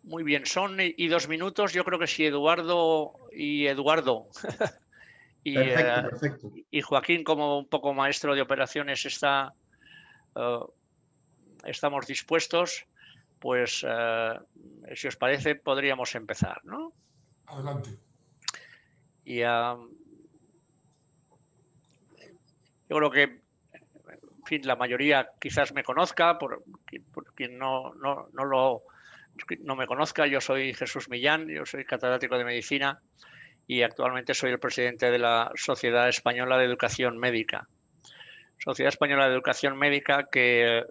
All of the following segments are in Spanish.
Muy bien, son y 2 minutos. Yo creo que si Eduardo y y, Perfecto, perfecto. y Joaquín, como un poco maestro de operaciones, estamos dispuestos, pues si os parece, podríamos empezar, ¿no? Adelante. Y yo creo que, en fin, la mayoría quizás me conozca, por quien no me conozca. Yo soy Jesús Millán, yo soy catedrático de medicina y actualmente soy el presidente de la Sociedad Española de Educación Médica. Sociedad Española de Educación Médica que,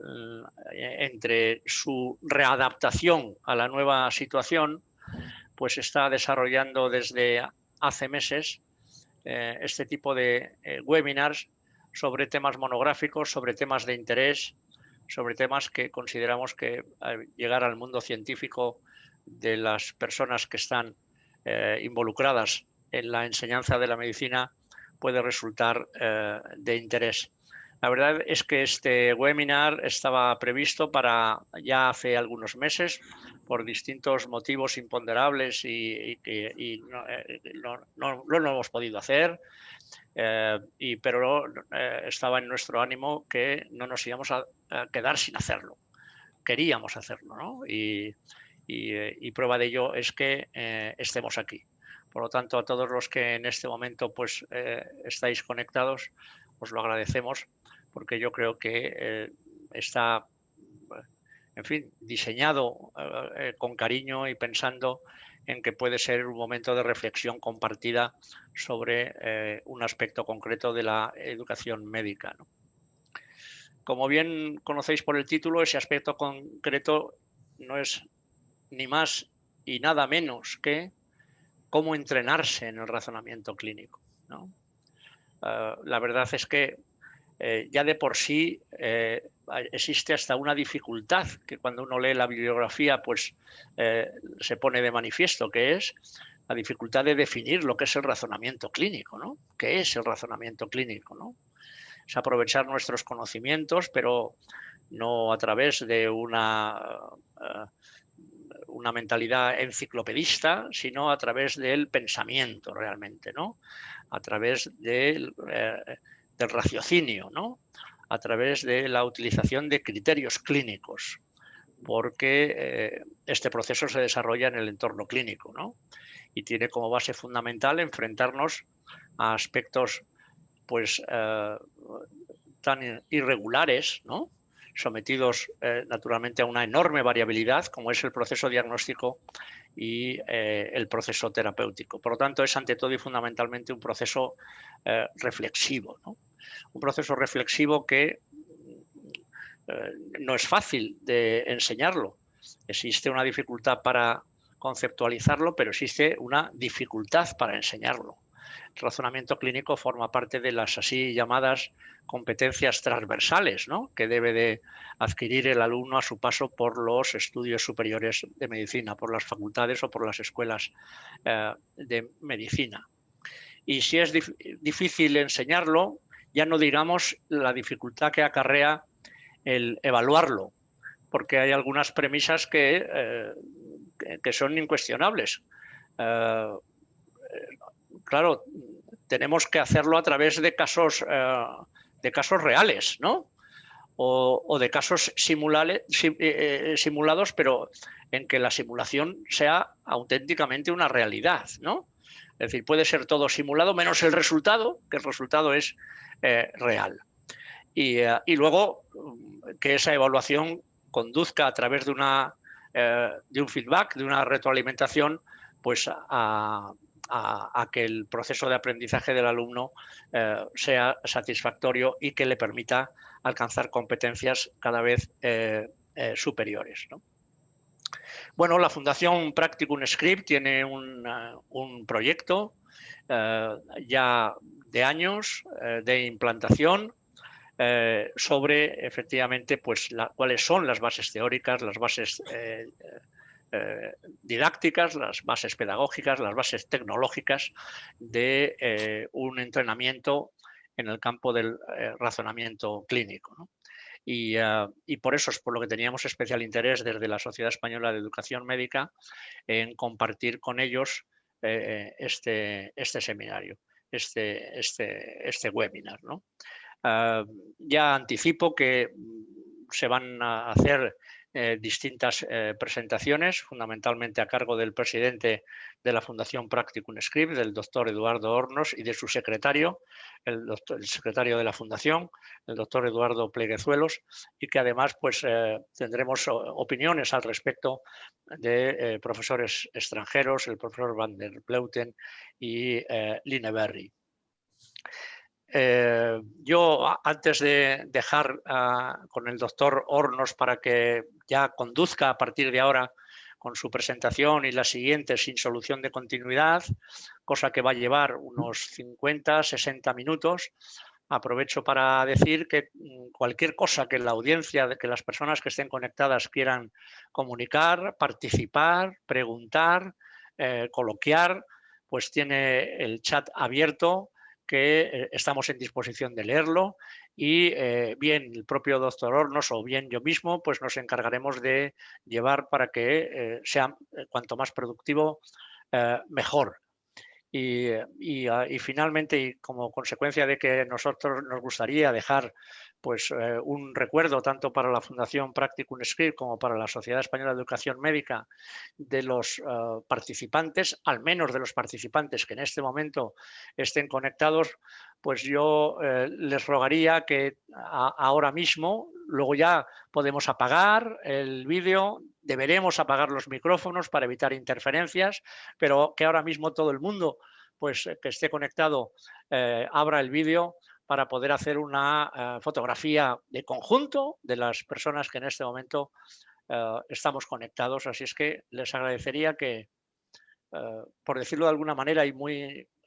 entre su readaptación a la nueva situación, pues está desarrollando desde hace meses este tipo de webinars sobre temas monográficos, sobre temas de interés, sobre temas que consideramos que llegar al mundo científico de las personas que están involucradas en la enseñanza de la medicina puede resultar de interés. La verdad es que este webinar estaba previsto para ya hace algunos meses por distintos motivos imponderables y no lo hemos podido hacer, pero estaba en nuestro ánimo que no nos íbamos a quedar sin hacerlo. Queríamos hacerlo, ¿no? Y prueba de ello es que estemos aquí. Por lo tanto, a todos los que en este momento pues, estáis conectados, os lo agradecemos, porque yo creo que está, en fin, diseñado con cariño y pensando en que puede ser un momento de reflexión compartida sobre un aspecto concreto de la educación médica, ¿no? Como bien conocéis por el título, ese aspecto concreto no es ni más y nada menos que cómo entrenarse en el razonamiento clínico, ¿no? La verdad es que ya de por sí existe hasta una dificultad que cuando uno lee la bibliografía pues se pone de manifiesto, que es la dificultad de definir lo que es el razonamiento clínico, ¿no? ¿Qué es el razonamiento clínico, ¿no? Es aprovechar nuestros conocimientos, pero no a través de una mentalidad enciclopedista, sino a través del pensamiento realmente, ¿no? A través del raciocinio, ¿no? A través de la utilización de criterios clínicos, porque este proceso se desarrolla en el entorno clínico, ¿no? Y tiene como base fundamental enfrentarnos a aspectos pues tan irregulares, ¿no? Sometidos naturalmente a una enorme variabilidad como es el proceso diagnóstico y el proceso terapéutico. Por lo tanto, es ante todo y fundamentalmente un proceso reflexivo, ¿no? Un proceso reflexivo que no es fácil de enseñarlo. Existe una dificultad para conceptualizarlo, pero existe una dificultad para enseñarlo. El razonamiento clínico forma parte de las así llamadas competencias transversales, ¿no? Que debe de adquirir el alumno a su paso por los estudios superiores de medicina, por las facultades o por las escuelas de medicina. Y si es difícil enseñarlo, ya no digamos la dificultad que acarrea el evaluarlo, porque hay algunas premisas que son incuestionables. Claro, tenemos que hacerlo a través de casos reales, ¿no? O de casos simulados, pero en que la simulación sea auténticamente una realidad, ¿no? Es decir, puede ser todo simulado menos el resultado, que el resultado es real. Y luego que esa evaluación conduzca a través de un feedback, de una retroalimentación, pues a que el proceso de aprendizaje del alumno sea satisfactorio y que le permita alcanzar competencias cada vez superiores, ¿no? Bueno, la Fundación Practicum Script tiene un proyecto ya de años de implantación sobre efectivamente pues cuáles son las bases teóricas, las bases didácticas, las bases pedagógicas, las bases tecnológicas de un entrenamiento en el campo del razonamiento clínico, ¿no? y por eso es por lo que teníamos especial interés desde la Sociedad Española de Educación Médica en compartir con ellos este seminario, este webinar, ¿no? Ya anticipo que se van a hacer distintas presentaciones, fundamentalmente a cargo del presidente de la Fundación Practicum Script, del doctor Eduardo Hornos, y de su secretario, el secretario de la Fundación, el doctor Eduardo Pleguezuelos, y que además pues, tendremos opiniones al respecto de profesores extranjeros, el profesor Van der Pleuten y Line Berry. Yo, antes de dejar con el doctor Hornos para que ya conduzca a partir de ahora con su presentación y la siguiente sin solución de continuidad, cosa que va a llevar unos 50, 60 minutos, aprovecho para decir que cualquier cosa que la audiencia, que las personas que estén conectadas quieran comunicar, participar, preguntar, coloquiar, pues tiene el chat abierto, que estamos en disposición de leerlo y bien el propio doctor Hornos o bien yo mismo pues nos encargaremos de llevar para que sea cuanto más productivo mejor. Y finalmente, y como consecuencia de que nosotros nos gustaría dejar pues, un recuerdo tanto para la Fundación Practicum Script como para la Sociedad Española de Educación Médica de los participantes, al menos de los participantes que en este momento estén conectados, pues yo les rogaría que ahora mismo, luego ya podemos apagar el vídeo, deberemos apagar los micrófonos para evitar interferencias, pero que ahora mismo todo el mundo pues, que esté conectado abra el vídeo para poder hacer una fotografía de conjunto de las personas que en este momento estamos conectados. Así es que les agradecería que, por decirlo de alguna manera y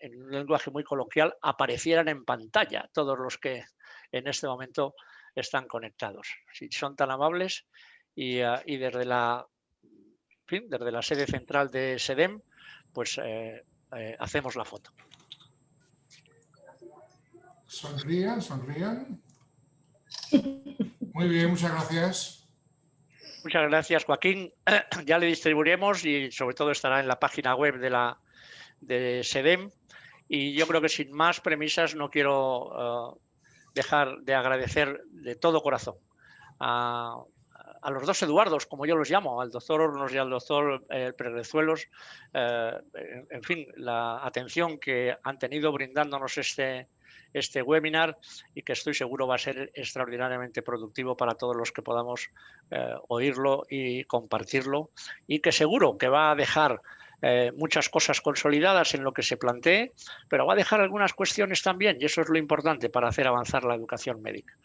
en un lenguaje muy coloquial, aparecieran en pantalla todos los que en este momento están conectados. Si son tan amables y desde desde la sede central de SEDEM, pues hacemos la foto. Sonrían, sonrían. Muy bien, muchas gracias. Muchas gracias, Joaquín. Ya le distribuiremos y sobre todo estará en la página web de SEDEM. Y yo creo que sin más premisas no quiero dejar de agradecer de todo corazón a los dos Eduardos, como yo los llamo, al doctor Hornos y al doctor Pleguezuelos, en fin, la atención que han tenido brindándonos este webinar y que estoy seguro va a ser extraordinariamente productivo para todos los que podamos oírlo y compartirlo, y que seguro que va a dejar muchas cosas consolidadas en lo que se plantee, pero va a dejar algunas cuestiones también, y eso es lo importante para hacer avanzar la educación médica.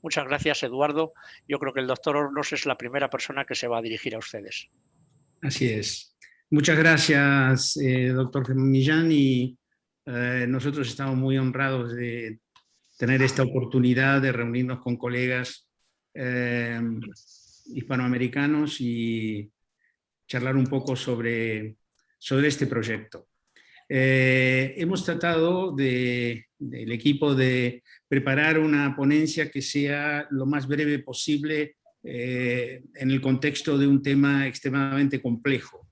Muchas gracias, Eduardo. Yo creo que el doctor Hornos es la primera persona que se va a dirigir a ustedes. Así es. Muchas gracias, doctor Millán, y nosotros estamos muy honrados de tener esta oportunidad de reunirnos con colegas hispanoamericanos y charlar un poco sobre este proyecto. Hemos tratado del equipo de preparar una ponencia que sea lo más breve posible en el contexto de un tema extremadamente complejo.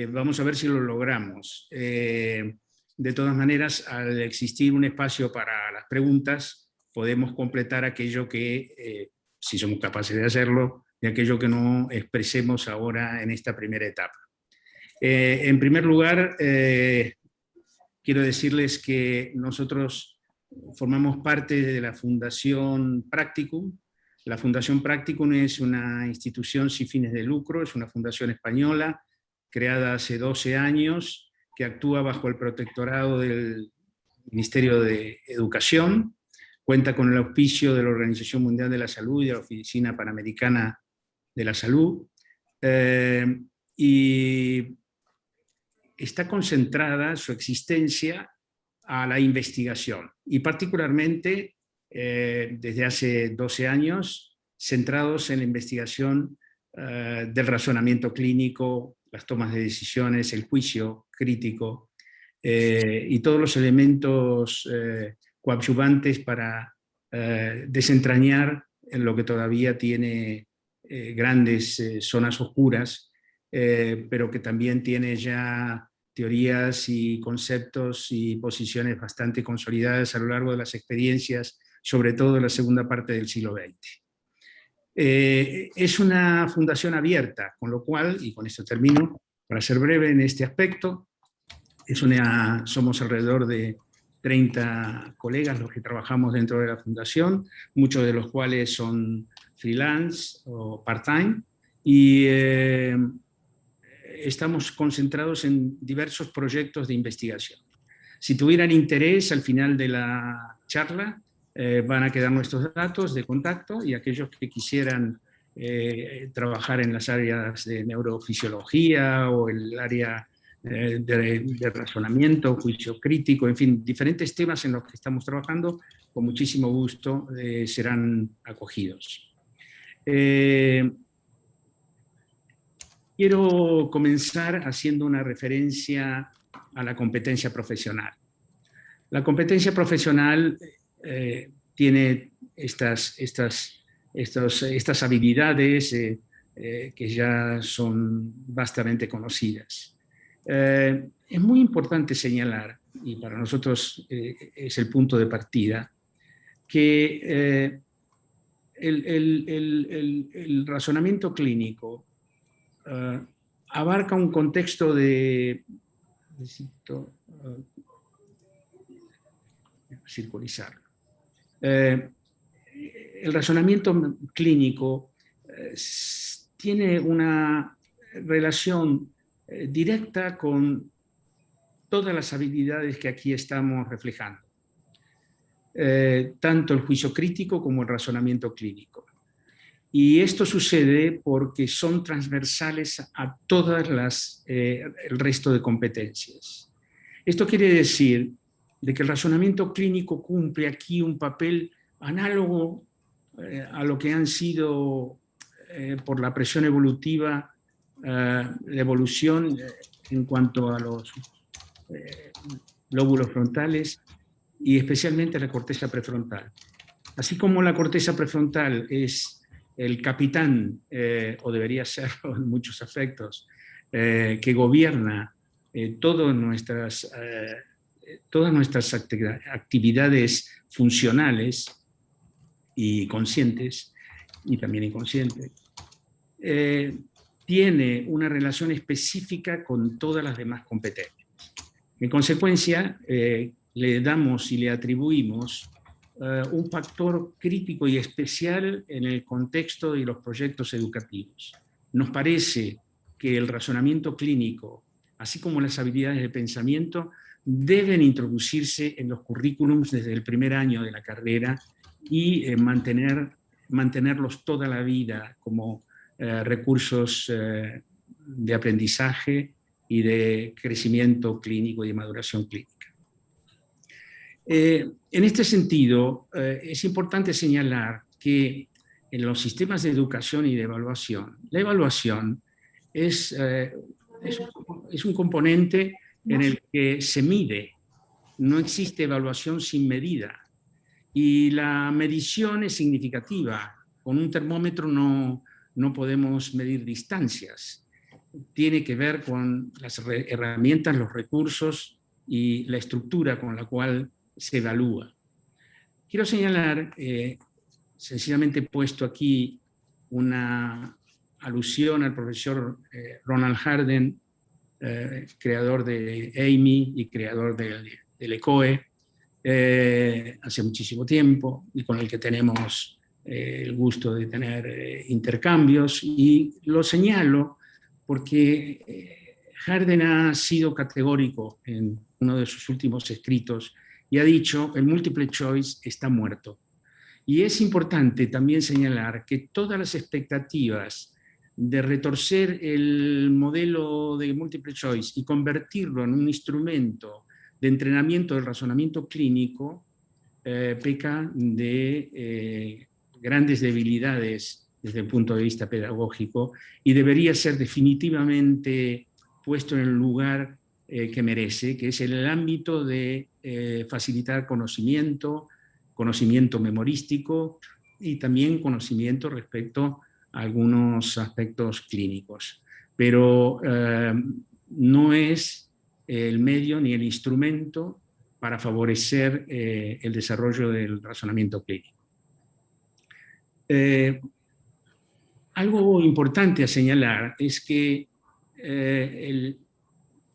Vamos a ver si lo logramos. De todas maneras, al existir un espacio para las preguntas, podemos completar aquello que, si somos capaces de hacerlo, de aquello que no expresemos ahora en esta primera etapa. En primer lugar, quiero decirles que nosotros formamos parte de la Fundación Practicum. La Fundación Practicum es una institución sin fines de lucro, es una fundación española creada hace 12 años, que actúa bajo el protectorado del Ministerio de Educación, cuenta con el auspicio de la Organización Mundial de la Salud y de la Oficina Panamericana de la Salud, y está concentrada su existencia a la investigación, y particularmente desde hace 12 años, centrados en la investigación del razonamiento clínico, las tomas de decisiones, el juicio crítico y todos los elementos coadyuvantes para desentrañar en lo que todavía tiene grandes zonas oscuras, pero que también tiene ya teorías y conceptos y posiciones bastante consolidadas a lo largo de las experiencias, sobre todo en la segunda parte del siglo XX. Es una fundación abierta, con lo cual, y con esto termino, para ser breve en este aspecto, somos alrededor de 30 colegas los que trabajamos dentro de la fundación, muchos de los cuales son freelance o part-time, y estamos concentrados en diversos proyectos de investigación. Si tuvieran interés, al final de la charla van a quedar nuestros datos de contacto, y aquellos que quisieran trabajar en las áreas de neurofisiología o el área de razonamiento, juicio crítico, en fin, diferentes temas en los que estamos trabajando, con muchísimo gusto serán acogidos. Quiero comenzar haciendo una referencia a la competencia profesional. La competencia profesional tiene estas habilidades que ya son vastamente conocidas. Es muy importante señalar, y para nosotros es el punto de partida, que el razonamiento clínico abarca un contexto de... Necesito circularizarlo. El razonamiento clínico tiene una relación directa con todas las habilidades que aquí estamos reflejando, tanto el juicio crítico como el razonamiento clínico. Y esto sucede porque son transversales a todas el resto de competencias. Esto quiere decir de que el razonamiento clínico cumple aquí un papel análogo a lo que han sido por la presión evolutiva, la evolución en cuanto a los lóbulos frontales y especialmente a la corteza prefrontal. Así como la corteza prefrontal es el capitán, o debería serlo en muchos aspectos, que gobierna todas nuestras actividades funcionales y conscientes, y también inconscientes, tiene una relación específica con todas las demás competencias. En consecuencia, le damos y le atribuimos un factor crítico y especial en el contexto de los proyectos educativos. Nos parece que el razonamiento clínico, así como las habilidades de pensamiento, deben introducirse en los currículums desde el primer año de la carrera y mantenerlos toda la vida como recursos de aprendizaje y de crecimiento clínico y de maduración clínica. En este sentido, es importante señalar que en los sistemas de educación y de evaluación, la evaluación es un componente en el que se mide. No existe evaluación sin medida. Y la medición es significativa. Con un termómetro no podemos medir distancias. Tiene que ver con las herramientas, los recursos y la estructura con la cual se evalúa. Quiero señalar, sencillamente he puesto aquí una alusión al profesor Ronald Harden, creador de AMI y creador del ECOE, hace muchísimo tiempo, y con el que tenemos el gusto de tener intercambios, y lo señalo porque Harden ha sido categórico en uno de sus últimos escritos y ha dicho: el multiple choice está muerto. Y es importante también señalar que todas las expectativas de retorcer el modelo de multiple choice y convertirlo en un instrumento de entrenamiento del razonamiento clínico peca de grandes debilidades desde el punto de vista pedagógico y debería ser definitivamente puesto en el lugar que merece, que es el ámbito de facilitar conocimiento memorístico, y también conocimiento respecto a algunos aspectos clínicos. Pero no es el medio ni el instrumento para favorecer el desarrollo del razonamiento clínico. Algo importante a señalar es que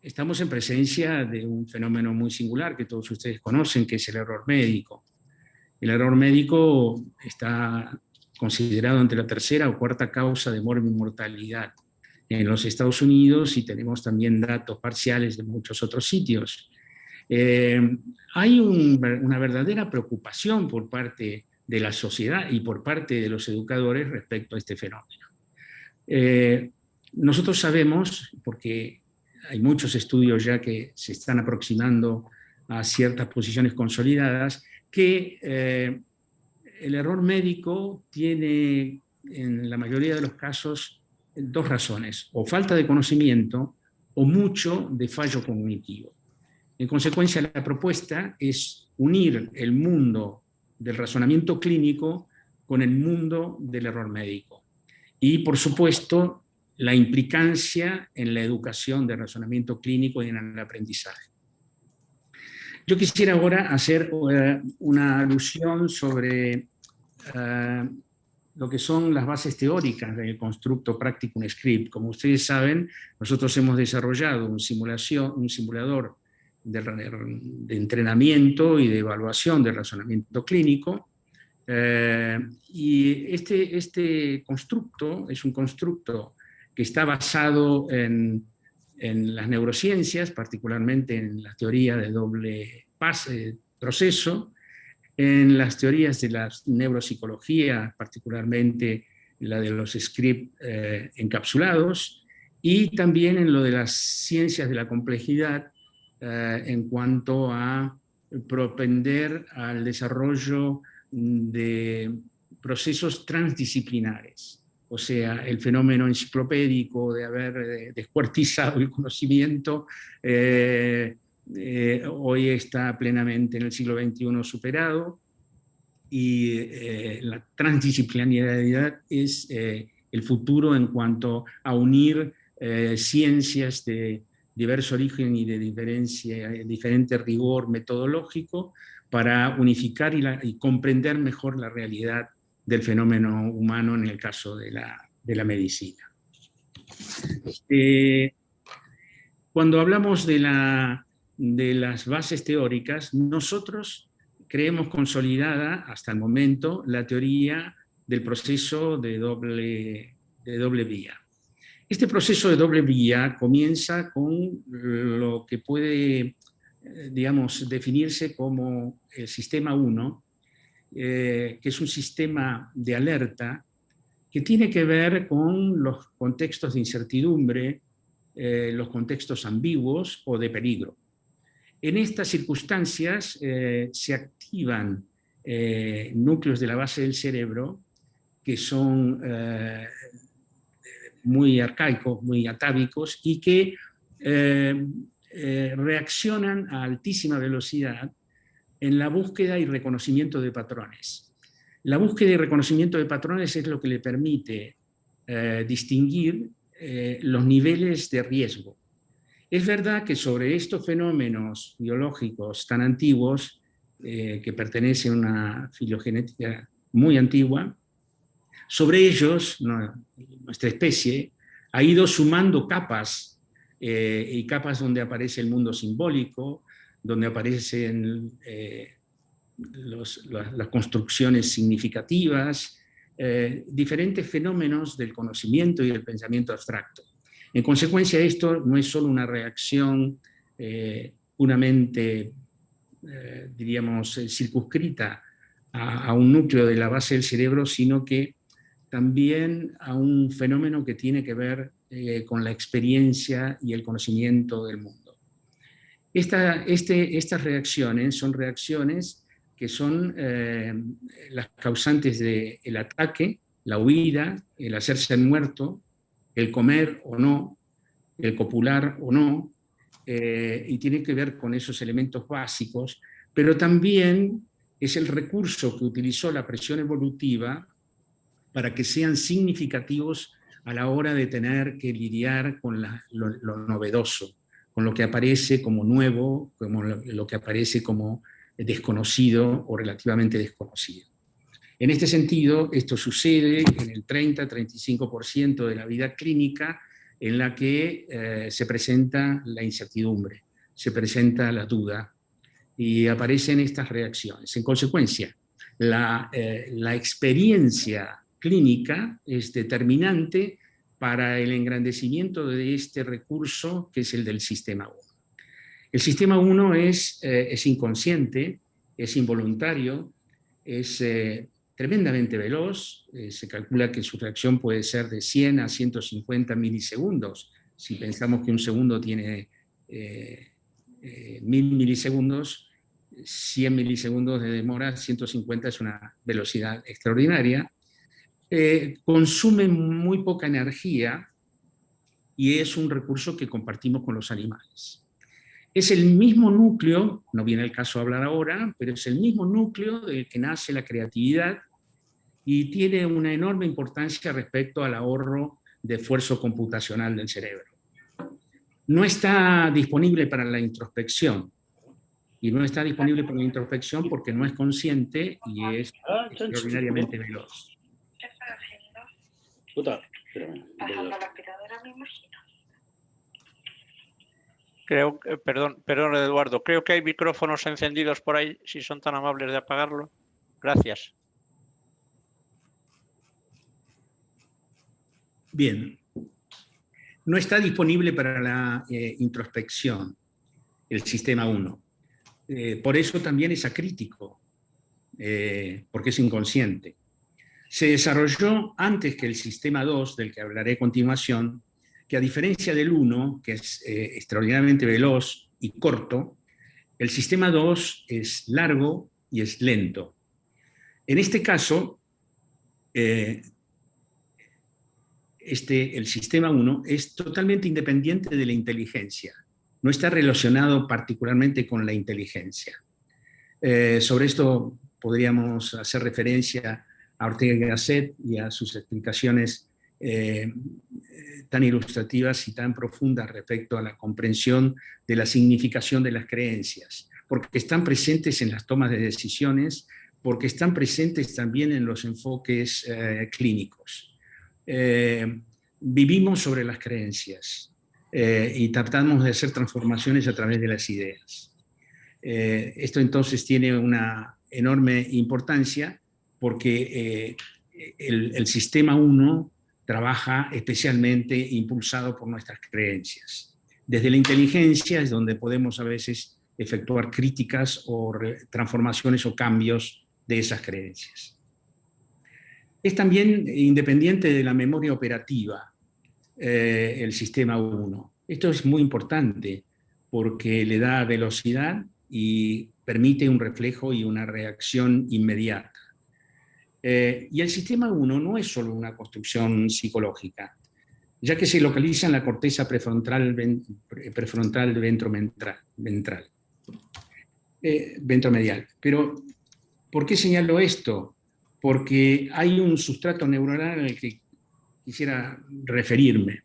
estamos en presencia de un fenómeno muy singular que todos ustedes conocen, que es el error médico. El error médico está considerado entre la tercera o cuarta causa de mortalidad en los Estados Unidos, y tenemos también datos parciales de muchos otros sitios. Hay una verdadera preocupación por parte de la sociedad y por parte de los educadores respecto a este fenómeno. Nosotros sabemos, porque hay muchos estudios ya que se están aproximando a ciertas posiciones consolidadas, que el error médico tiene en la mayoría de los casos dos razones: o falta de conocimiento o mucho de fallo cognitivo. En consecuencia, la propuesta es unir el mundo del razonamiento clínico con el mundo del error médico. Y, por supuesto, la implicancia en la educación del razonamiento clínico y en el aprendizaje. Yo quisiera ahora hacer una alusión sobre lo que son las bases teóricas del constructo Practicum Script. Como ustedes saben, nosotros hemos desarrollado un simulador de entrenamiento y de evaluación del razonamiento clínico, y este constructo es un constructo que está basado en las neurociencias, particularmente en la teoría de doble proceso, en las teorías de la neuropsicología, particularmente la de los scripts encapsulados, y también en lo de las ciencias de la complejidad, en cuanto a propender al desarrollo de procesos transdisciplinares. O sea, el fenómeno enciclopédico de haber descuartizado el conocimiento hoy está plenamente en el siglo XXI superado, y la transdisciplinariedad es el futuro en cuanto a unir ciencias de diverso origen y de diferente rigor metodológico para unificar y comprender mejor la realidad del fenómeno humano en el caso de la medicina. Cuando hablamos de las bases teóricas, nosotros creemos consolidada hasta el momento la teoría del proceso de doble vía. Este proceso de doble vía comienza con lo que puede, digamos, definirse como el sistema 1, que es un sistema de alerta que tiene que ver con los contextos de incertidumbre, los contextos ambiguos o de peligro. En estas circunstancias se activan núcleos de la base del cerebro que son muy arcaicos, muy atávicos, y que reaccionan a altísima velocidad en la búsqueda y reconocimiento de patrones. La búsqueda y reconocimiento de patrones es lo que le permite distinguir los niveles de riesgo. Es verdad que sobre estos fenómenos biológicos tan antiguos, que pertenecen a una filogenética muy antigua, sobre ellos nuestra especie ha ido sumando capas, y capas donde aparece el mundo simbólico, donde aparecen las construcciones significativas, diferentes fenómenos del conocimiento y del pensamiento abstracto. En consecuencia, esto no es solo una reacción puramente, diríamos, circunscrita a un núcleo de la base del cerebro, sino que también a un fenómeno que tiene que ver con la experiencia y el conocimiento del mundo. Estas reacciones son reacciones que son las causantes del ataque, la huida, el hacerse el muerto, el comer o no, el copular o no, y tiene que ver con esos elementos básicos, pero también es el recurso que utilizó la presión evolutiva para que sean significativos a la hora de tener que lidiar con lo novedoso, con lo que aparece como nuevo, como lo que aparece como desconocido o relativamente desconocido. En este sentido, esto sucede en el 30-35% de la vida clínica en la que se presenta la incertidumbre, se presenta la duda y aparecen estas reacciones. En consecuencia, la experiencia clínica es determinante para el engrandecimiento de este recurso que es el del sistema 1. El sistema 1 es inconsciente, es involuntario, es tremendamente veloz, se calcula que su reacción puede ser de 100 a 150 milisegundos. Si pensamos que un segundo tiene 1000 milisegundos, 100 milisegundos de demora, 150 es una velocidad extraordinaria. Consume muy poca energía y es un recurso que compartimos con los animales. Es el mismo núcleo, no viene el caso hablar ahora, pero es el mismo núcleo del que nace la creatividad y tiene una enorme importancia respecto al ahorro de esfuerzo computacional del cerebro. No está disponible para la introspección, y no está disponible para la introspección porque no es consciente y es extraordinariamente veloz. ¿Qué estás haciendo? Puta, espérame. Pasando la aspiradora, me imagino. Creo, perdón, Eduardo, creo que hay micrófonos encendidos por ahí, si son tan amables de apagarlo. Gracias. Bien. No está disponible para la introspección, el sistema 1. Por eso también es acrítico, porque es inconsciente. Se desarrolló antes que el sistema 2, del que hablaré a continuación, que a diferencia del 1, que es extraordinariamente veloz y corto, el sistema 2 es largo y es lento. En este caso, el sistema 1 es totalmente independiente de la inteligencia. No está relacionado particularmente con la inteligencia. Sobre esto podríamos hacer referencia a Ortega y Gasset y a sus explicaciones tan ilustrativas y tan profundas respecto a la comprensión de la significación de las creencias, porque están presentes en las tomas de decisiones, porque están presentes también en los enfoques clínicos. Vivimos sobre las creencias y tratamos de hacer transformaciones a través de las ideas. Esto entonces tiene una enorme importancia porque el sistema 1 trabaja especialmente impulsado por nuestras creencias. Desde la inteligencia es donde podemos a veces efectuar críticas o transformaciones o cambios de esas creencias. Es también independiente de la memoria operativa, el sistema 1. Esto es muy importante porque le da velocidad y permite un reflejo y una reacción inmediata. Y el sistema 1 no es solo una construcción psicológica, ya que se localiza en la corteza prefrontal ventromedial. Pero, ¿por qué señalo esto? Porque hay un sustrato neuronal al que quisiera referirme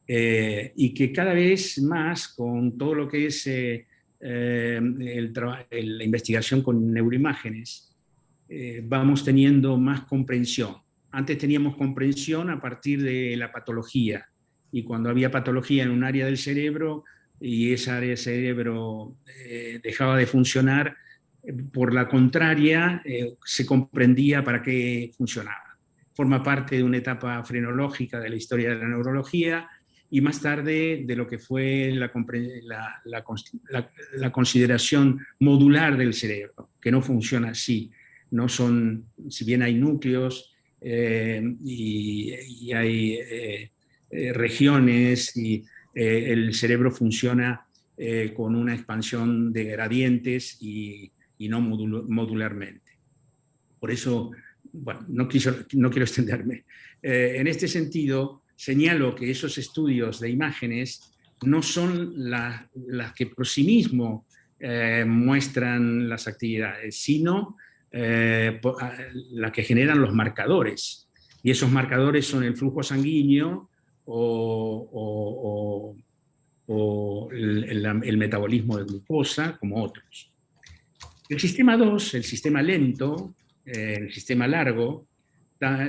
y que cada vez más, con todo lo que es la investigación con neuroimágenes, vamos teniendo más comprensión. Antes teníamos comprensión a partir de la patología, y cuando había patología en un área del cerebro y esa área del cerebro dejaba de funcionar, por la contraria, se comprendía para qué funcionaba. Forma parte de una etapa frenológica de la historia de la neurología y más tarde de lo que fue la consideración modular del cerebro, que no funciona así. No son, si bien hay núcleos y hay regiones y el cerebro funciona con una expansión de gradientes y no modularmente. Por eso, bueno, no quiero extenderme. En este sentido, señalo que esos estudios de imágenes no son las que por sí mismo muestran las actividades, sino las que generan los marcadores. Y esos marcadores son el flujo sanguíneo o el metabolismo de glucosa, como otros. El sistema 2, el sistema lento, el sistema largo,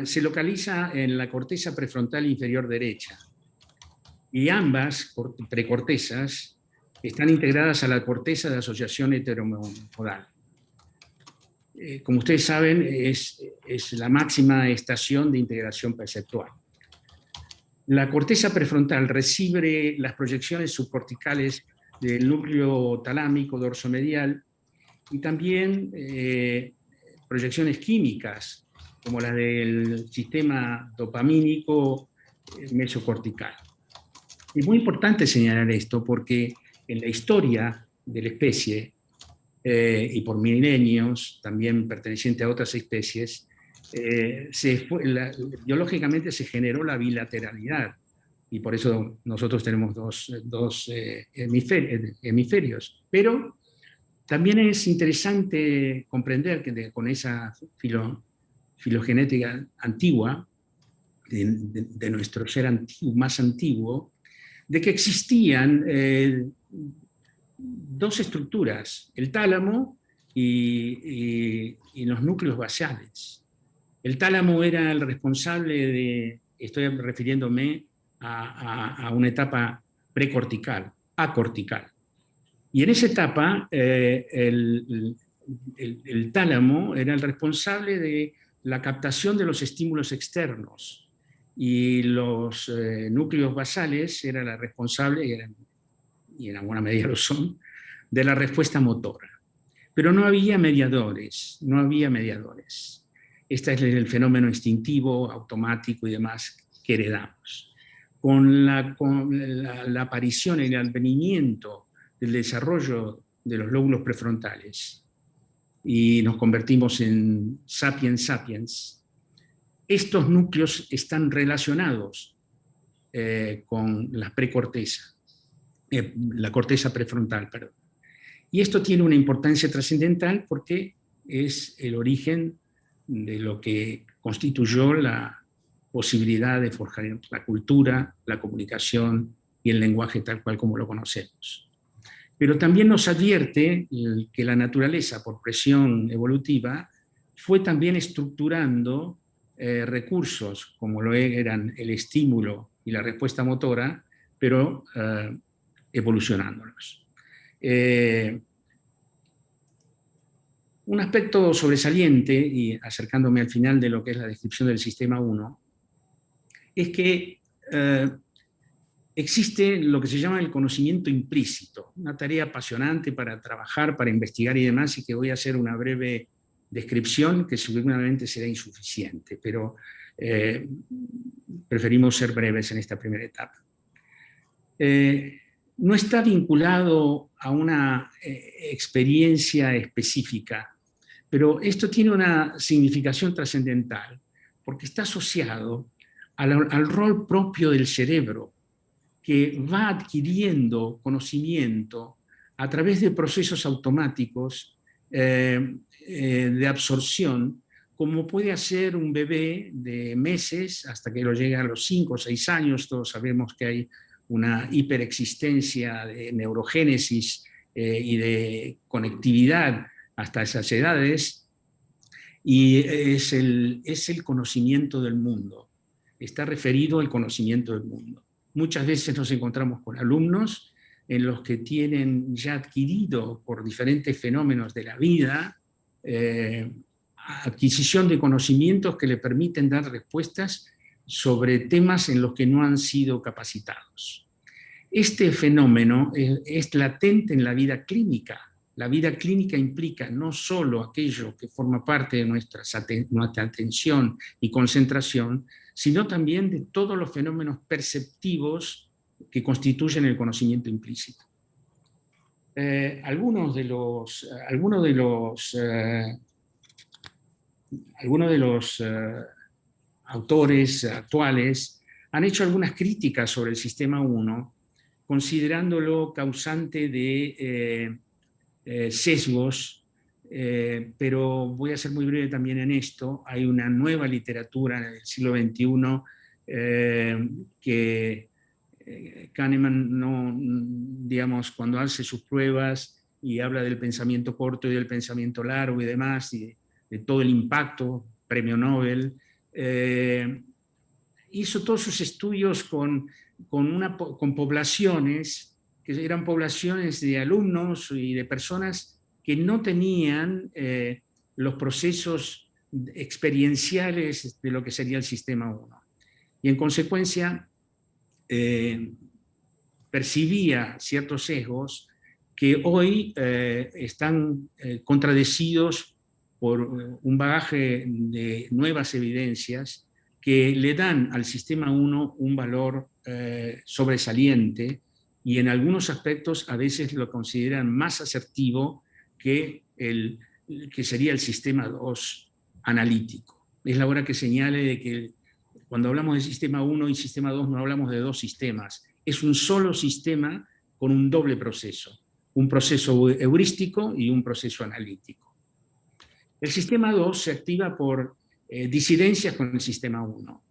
se localiza en la corteza prefrontal inferior derecha. Y ambas precortezas están integradas a la corteza de asociación heteromodal. Como ustedes saben, es la máxima estación de integración perceptual. La corteza prefrontal recibe las proyecciones subcorticales del núcleo talámico dorsomedial y también proyecciones químicas, como la del sistema dopamínico mesocortical. Es muy importante señalar esto porque en la historia de la especie, y por milenios, también perteneciente a otras especies, biológicamente se generó la bilateralidad, y por eso nosotros tenemos dos hemisferios. Pero también es interesante comprender que con esa filogenética antigua, de nuestro ser más antiguo, de que existían dos estructuras, el tálamo y los núcleos basales. El tálamo era el responsable de, estoy refiriéndome a una etapa precortical, acortical. Y en esa etapa el tálamo era el responsable de la captación de los estímulos externos y los núcleos basales era la responsable, y en alguna medida lo son, de la respuesta motora. Pero no había mediadores, no había mediadores. Este es el fenómeno instintivo, automático y demás que heredamos. Con la aparición y el advenimiento del desarrollo de los lóbulos prefrontales y nos convertimos en sapiens sapiens, estos núcleos están relacionados con la precorteza, la corteza prefrontal, perdón. Y esto tiene una importancia trascendental porque es el origen de lo que constituyó la posibilidad de forjar la cultura, la comunicación y el lenguaje tal cual como lo conocemos. Pero también nos advierte que la naturaleza, por presión evolutiva, fue también estructurando recursos como lo eran el estímulo y la respuesta motora, pero evolucionándolos. Un aspecto sobresaliente, y acercándome al final de lo que es la descripción del sistema 1, es que existe lo que se llama el conocimiento implícito, una tarea apasionante para trabajar, para investigar y demás, y que voy a hacer una breve descripción que seguramente será insuficiente, pero preferimos ser breves en esta primera etapa. No está vinculado a una experiencia específica, pero esto tiene una significación trascendental, porque está asociado al rol propio del cerebro, que va adquiriendo conocimiento a través de procesos automáticos de absorción, como puede hacer un bebé de meses hasta que lo llega a los 5 o 6 años. Todos sabemos que hay una hiperexistencia de neurogénesis y de conectividad hasta esas edades, y es el conocimiento del mundo. Está referido al conocimiento del mundo. Muchas veces nos encontramos con alumnos en los que tienen ya adquirido por diferentes fenómenos de la vida adquisición de conocimientos que le permiten dar respuestas sobre temas en los que no han sido capacitados. Este fenómeno es latente en la vida clínica. La vida clínica implica no solo aquello que forma parte de nuestra atención y concentración, sino también de todos los fenómenos perceptivos que constituyen el conocimiento implícito. Algunos de los autores actuales han hecho algunas críticas sobre el sistema 1, considerándolo causante de sesgos, pero voy a ser muy breve también en esto. Hay una nueva literatura en el siglo XXI que Kahneman, no, digamos, cuando hace sus pruebas y habla del pensamiento corto y del pensamiento largo y demás, y de todo el impacto, premio Nobel, hizo todos sus estudios con poblaciones, que eran poblaciones de alumnos y de personas que no tenían los procesos experienciales de lo que sería el sistema 1. Y en consecuencia percibía ciertos sesgos que hoy están contradecidos por un bagaje de nuevas evidencias que le dan al sistema 1 un valor sobresaliente y en algunos aspectos a veces lo consideran más asertivo que sería el sistema 2 analítico. Es la hora que señale de que cuando hablamos de sistema 1 y sistema 2 no hablamos de dos sistemas, es un solo sistema con un doble proceso, un proceso heurístico y un proceso analítico. El sistema 2 se activa por disidencias con el sistema 1,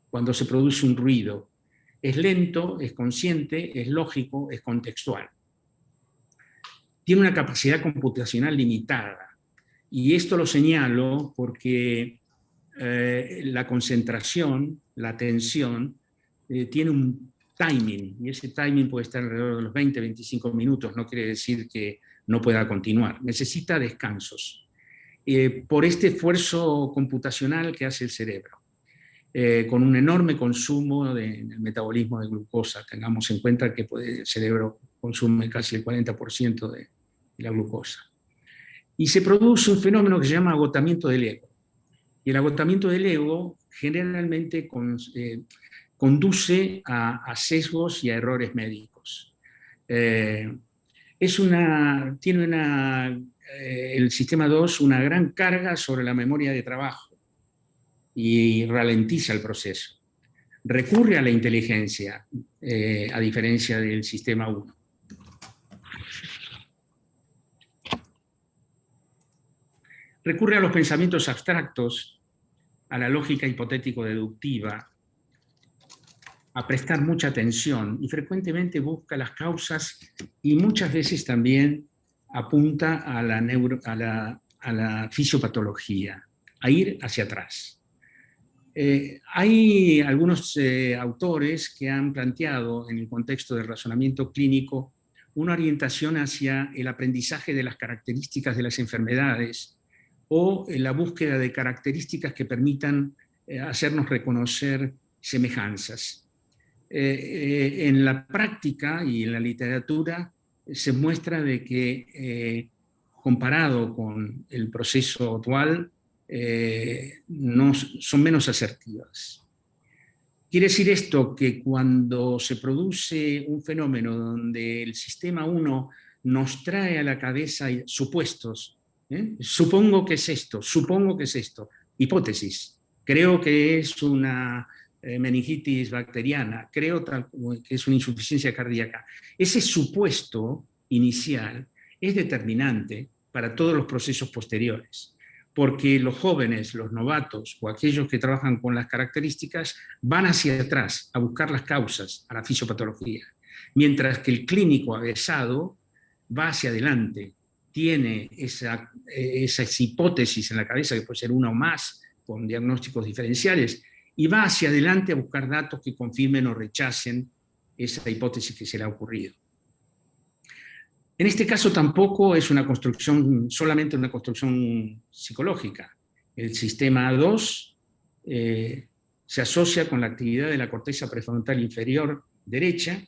cuando se produce un ruido. Es lento, es consciente, es lógico, es contextual. Tiene una capacidad computacional limitada, y esto lo señalo porque la concentración, la atención, tiene un timing, y ese timing puede estar alrededor de los 20-25 minutos, no quiere decir que no pueda continuar, necesita descansos. Por este esfuerzo computacional que hace el cerebro, con un enorme consumo del metabolismo de glucosa. Tengamos en cuenta que el cerebro consume casi el 40% de la glucosa. Y se produce un fenómeno que se llama agotamiento del ego. Y el agotamiento del ego generalmente conduce a sesgos y a errores médicos. Tiene el sistema 2 una gran carga sobre la memoria de trabajo y ralentiza el proceso. Recurre a la inteligencia, a diferencia del sistema 1. Recurre a los pensamientos abstractos, a la lógica hipotético-deductiva, a prestar mucha atención y frecuentemente busca las causas y muchas veces también apunta a la fisiopatología, a ir hacia atrás. Hay algunos autores que han planteado en el contexto del razonamiento clínico una orientación hacia el aprendizaje de las características de las enfermedades o la búsqueda de características que permitan hacernos reconocer semejanzas. En la práctica y en la literatura se muestra de que comparado con el proceso actual son menos asertivas. Quiere decir esto que cuando se produce un fenómeno donde el sistema 1 nos trae a la cabeza supuestos, supongo que es esto, hipótesis, creo que es una meningitis bacteriana, creo que es una insuficiencia cardíaca. Ese supuesto inicial es determinante para todos los procesos posteriores, porque los jóvenes, los novatos o aquellos que trabajan con las características van hacia atrás a buscar las causas, a la fisiopatología, mientras que el clínico avesado va hacia adelante, tiene esas hipótesis en la cabeza, que puede ser una o más, con diagnósticos diferenciales, y va hacia adelante a buscar datos que confirmen o rechacen esa hipótesis que se le ha ocurrido. En este caso tampoco es solamente una construcción psicológica. El sistema 2 se asocia con la actividad de la corteza prefrontal inferior derecha,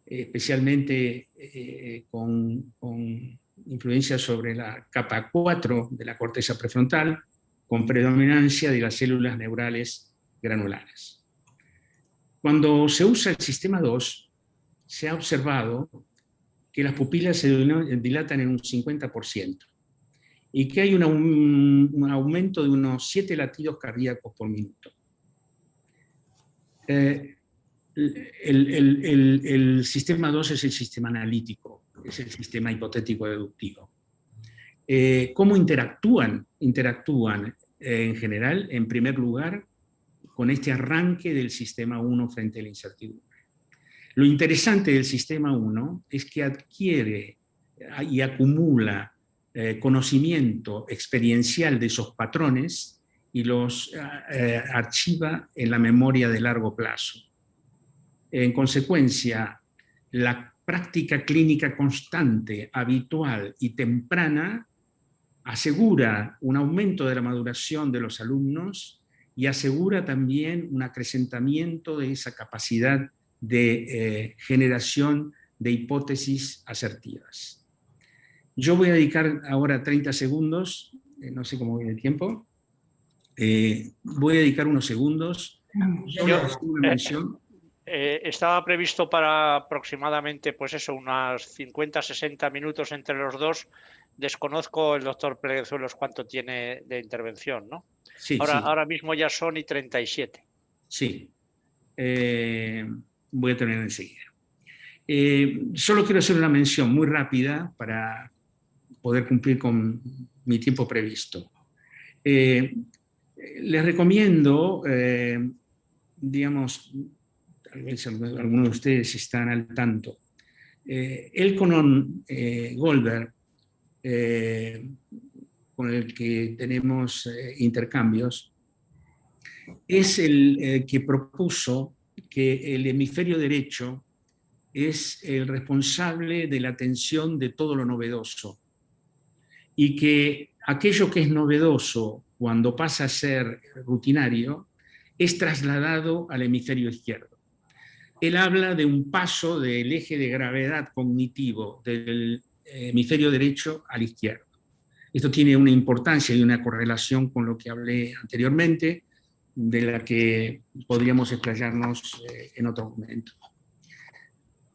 especialmente con influencia sobre la capa 4 de la corteza prefrontal, con predominancia de las células neurales granulares. Cuando se usa el sistema 2, se ha observado que las pupilas se dilatan en un 50% y que hay un aumento de unos 7 latidos cardíacos por minuto. el sistema 2 es el sistema analítico, es el sistema hipotético deductivo. ¿Cómo interactúan? Interactúan en general, en primer lugar, con este arranque del sistema 1 frente a la incertidumbre. Lo interesante del sistema 1 es que adquiere y acumula conocimiento experiencial de esos patrones y los archiva en la memoria de largo plazo. En consecuencia, la práctica clínica constante, habitual y temprana asegura un aumento de la maduración de los alumnos y asegura también un acrecentamiento de esa capacidad de generación de hipótesis asertivas. Yo voy a dedicar ahora 30 segundos, no sé cómo viene el tiempo, voy a dedicar unos segundos. Estaba previsto para aproximadamente, pues eso, unas 50-60 minutos entre los dos. Desconozco el doctor Pleguezuelos cuánto tiene de intervención, ¿no? Sí, ahora mismo ya son y 37. Sí. Voy a terminar enseguida. Solo quiero hacer una mención muy rápida para poder cumplir con mi tiempo previsto. Les recomiendo, digamos, tal vez algunos de ustedes están al tanto, Elkhonon Goldberg, con el que tenemos intercambios, es el que propuso que el hemisferio derecho es el responsable de la atención de todo lo novedoso y que aquello que es novedoso cuando pasa a ser rutinario es trasladado al hemisferio izquierdo. Él habla de un paso del eje de gravedad cognitivo del hemisferio derecho al izquierdo. Esto tiene una importancia y una correlación con lo que hablé anteriormente, de la que podríamos explayarnos en otro momento.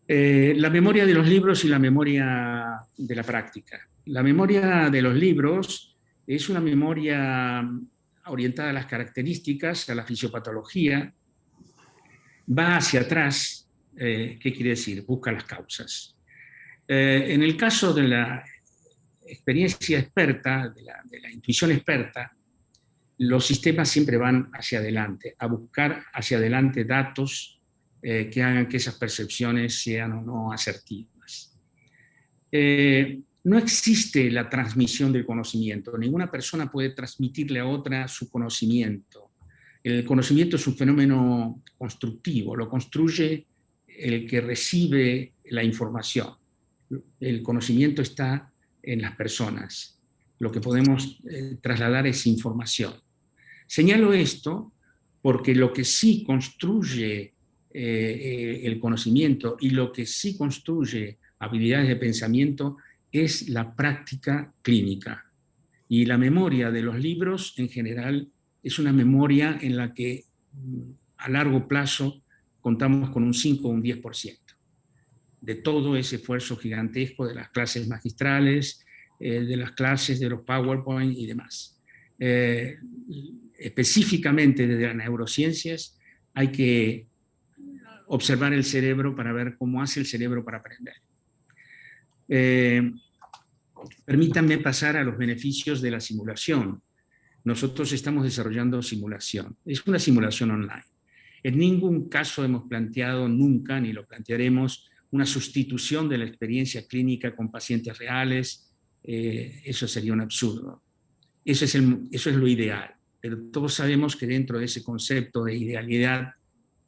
La memoria de los libros y la memoria de la práctica. La memoria de los libros es una memoria orientada a las características, a la fisiopatología, va hacia atrás. ¿Qué quiere decir? Busca las causas. En el caso de la experiencia experta, de la intuición experta, los sistemas siempre van hacia adelante, a buscar hacia adelante datos que hagan que esas percepciones sean o no asertivas. No existe la transmisión del conocimiento. Ninguna persona puede transmitirle a otra su conocimiento. El conocimiento es un fenómeno constructivo, lo construye el que recibe la información. El conocimiento está en las personas. Lo que podemos trasladar es información. Señalo esto porque lo que sí construye el conocimiento y lo que sí construye habilidades de pensamiento es la práctica clínica. Y la memoria de los libros en general es una memoria en la que a largo plazo contamos con un 5 o un 10% de todo ese esfuerzo gigantesco de las clases magistrales, de las clases de los PowerPoint y demás. Específicamente desde las neurociencias hay que observar el cerebro para ver cómo hace el cerebro para aprender. Permítanme pasar a los beneficios de la simulación. Nosotros estamos desarrollando simulación. Es una simulación online. En ningún caso hemos planteado nunca, ni lo plantearemos, una sustitución de la experiencia clínica con pacientes reales. Eso sería un absurdo. Eso es lo ideal. Pero todos sabemos que dentro de ese concepto de idealidad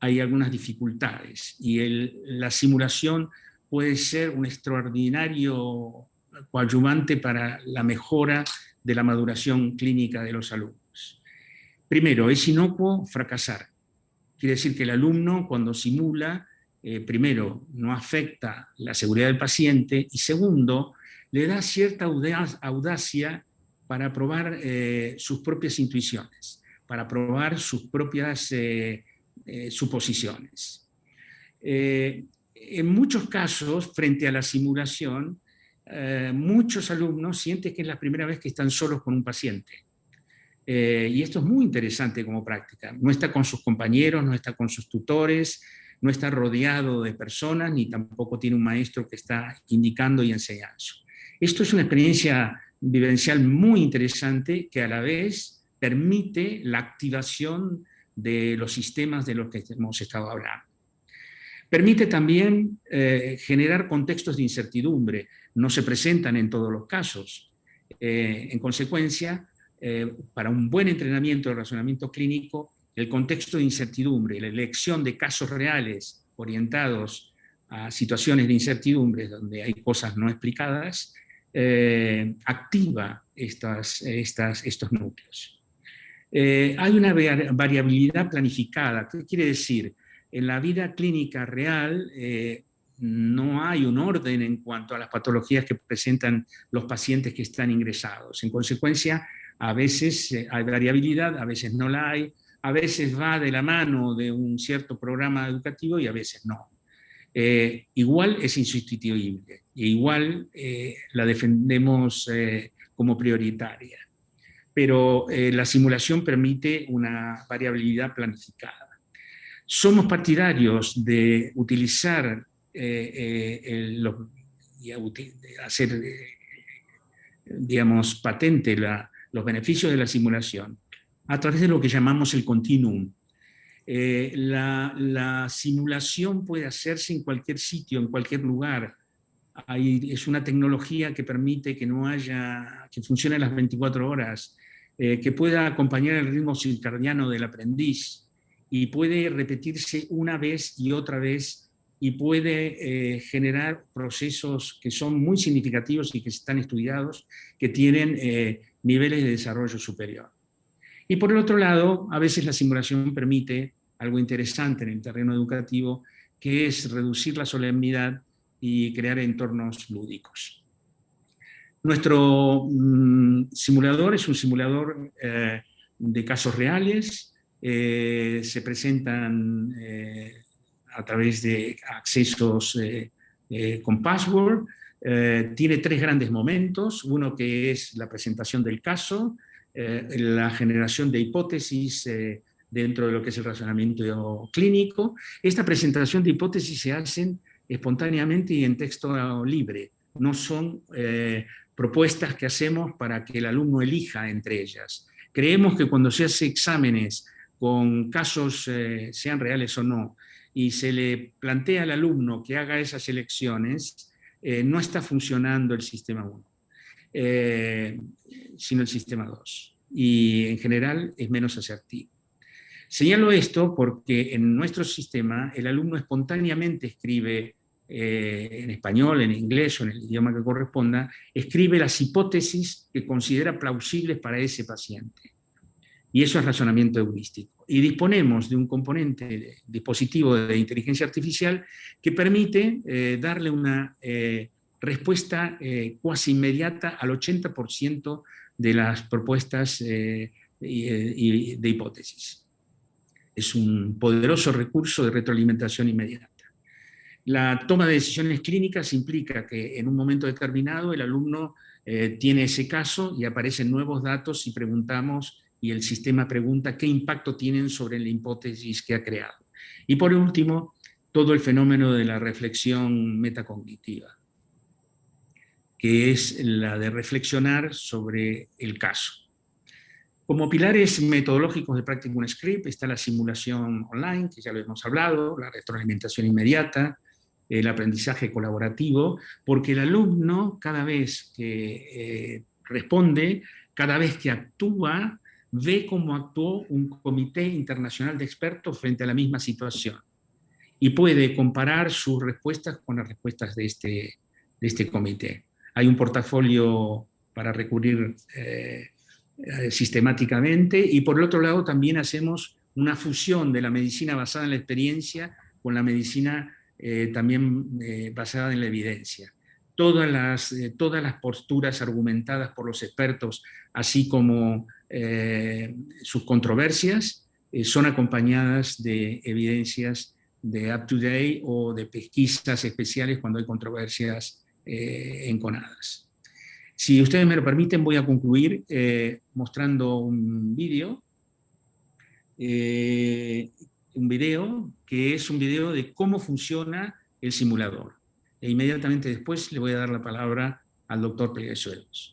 hay algunas dificultades. Y la simulación puede ser un extraordinario coadyuvante para la mejora de la maduración clínica de los alumnos. Primero, es inocuo fracasar. Quiere decir que el alumno, cuando simula, primero, no afecta la seguridad del paciente y segundo, le da cierta audacia para probar sus propias intuiciones, para probar sus propias suposiciones. En muchos casos, frente a la simulación, muchos alumnos sienten que es la primera vez que están solos con un paciente. Y esto es muy interesante como práctica. No está con sus compañeros, no está con sus tutores, no está rodeado de personas, ni tampoco tiene un maestro que está indicando y enseñando. Esto es una experiencia vivencial muy interesante que a la vez permite la activación de los sistemas de los que hemos estado hablando. Permite también generar contextos de incertidumbre, no se presentan en todos los casos. En consecuencia, para un buen entrenamiento de razonamiento clínico, el contexto de incertidumbre, la elección de casos reales orientados a situaciones de incertidumbre donde hay cosas no explicadas, activa estos núcleos. Hay una variabilidad planificada. ¿Qué quiere decir? En la vida clínica real no hay un orden en cuanto a las patologías que presentan los pacientes que están ingresados. En consecuencia, a veces hay variabilidad, a veces no la hay, a veces va de la mano de un cierto programa educativo y a veces no. Igual es insustituible, e igual la defendemos como prioritaria. Pero la simulación permite una variabilidad planificada. Somos partidarios de utilizar, hacer, digamos, patente los beneficios de la simulación a través de lo que llamamos el continuum. La simulación puede hacerse en cualquier sitio, en cualquier lugar. Es una tecnología que permite que que funcione las 24 horas, que pueda acompañar el ritmo circadiano del aprendiz y puede repetirse una vez y otra vez y puede generar procesos que son muy significativos y que están estudiados, que tienen niveles de desarrollo superior. Y por el otro lado, a veces la simulación permite algo interesante en el terreno educativo, que es reducir la solemnidad y crear entornos lúdicos. Nuestro simulador es un simulador de casos reales, se presentan a través de accesos con password, tiene 3 grandes momentos, uno que es la presentación del caso, la generación de hipótesis dentro de lo que es el razonamiento clínico. Esta presentación de hipótesis se hacen espontáneamente y en texto libre, no son propuestas que hacemos para que el alumno elija entre ellas. Creemos que cuando se hace exámenes con casos, sean reales o no, y se le plantea al alumno que haga esas elecciones, no está funcionando el sistema 1, sino el sistema 2. Y en general es menos asertivo. Señalo esto porque en nuestro sistema el alumno espontáneamente escribe en español, en inglés o en el idioma que corresponda, escribe las hipótesis que considera plausibles para ese paciente. Y eso es razonamiento heurístico. Y disponemos de un componente de dispositivo de inteligencia artificial que permite darle una respuesta cuasi inmediata al 80% de las propuestas de hipótesis. Es un poderoso recurso de retroalimentación inmediata. La toma de decisiones clínicas implica que en un momento determinado el alumno tiene ese caso y aparecen nuevos datos y preguntamos, y el sistema pregunta qué impacto tienen sobre la hipótesis que ha creado. Y por último, todo el fenómeno de la reflexión metacognitiva, que es la de reflexionar sobre el caso. Como pilares metodológicos de Practicum Script está la simulación online, que ya lo hemos hablado, la retroalimentación inmediata, el aprendizaje colaborativo, porque el alumno cada vez que responde, cada vez que actúa, ve cómo actuó un comité internacional de expertos frente a la misma situación y puede comparar sus respuestas con las respuestas de este comité. Hay un portafolio para recurrir sistemáticamente, y por el otro lado también hacemos una fusión de la medicina basada en la experiencia con la medicina también basada en la evidencia. Todas las posturas argumentadas por los expertos, así como sus controversias, son acompañadas de evidencias de up-to-date o de pesquisas especiales cuando hay controversias enconadas. Si ustedes me lo permiten, voy a concluir mostrando un vídeo. un video que es un video de cómo funciona el simulador. E inmediatamente después le voy a dar la palabra al doctor Pleguezuelos.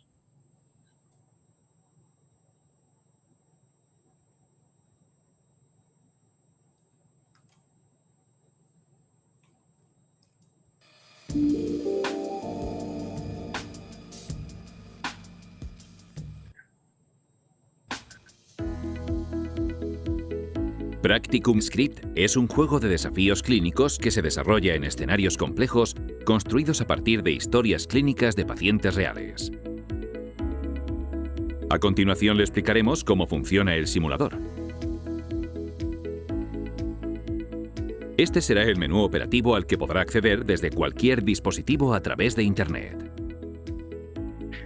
Practicum Script es un juego de desafíos clínicos que se desarrolla en escenarios complejos construidos a partir de historias clínicas de pacientes reales. A continuación le explicaremos cómo funciona el simulador. Este será el menú operativo al que podrá acceder desde cualquier dispositivo a través de Internet.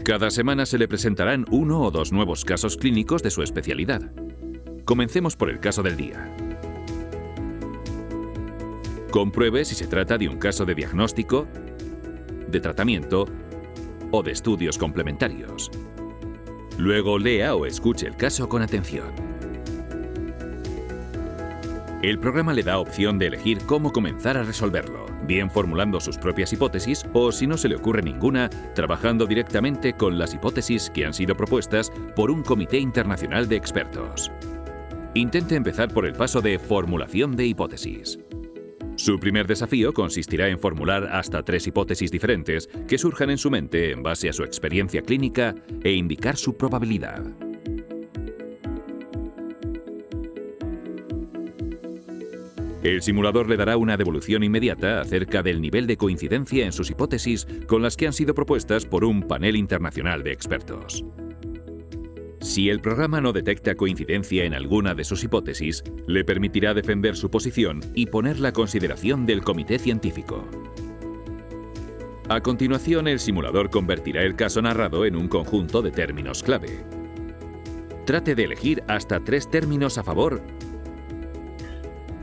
Cada semana se le presentarán 1 o 2 nuevos casos clínicos de su especialidad. Comencemos por el caso del día. Compruebe si se trata de un caso de diagnóstico, de tratamiento o de estudios complementarios. Luego lea o escuche el caso con atención. El programa le da opción de elegir cómo comenzar a resolverlo, bien formulando sus propias hipótesis o, si no se le ocurre ninguna, trabajando directamente con las hipótesis que han sido propuestas por un comité internacional de expertos. Intente empezar por el paso de formulación de hipótesis. Su primer desafío consistirá en formular hasta 3 hipótesis diferentes que surjan en su mente en base a su experiencia clínica e indicar su probabilidad. El simulador le dará una devolución inmediata acerca del nivel de coincidencia en sus hipótesis con las que han sido propuestas por un panel internacional de expertos. Si el programa no detecta coincidencia en alguna de sus hipótesis, le permitirá defender su posición y ponerla a consideración del comité científico. A continuación, el simulador convertirá el caso narrado en un conjunto de términos clave. Trate de elegir hasta 3 términos a favor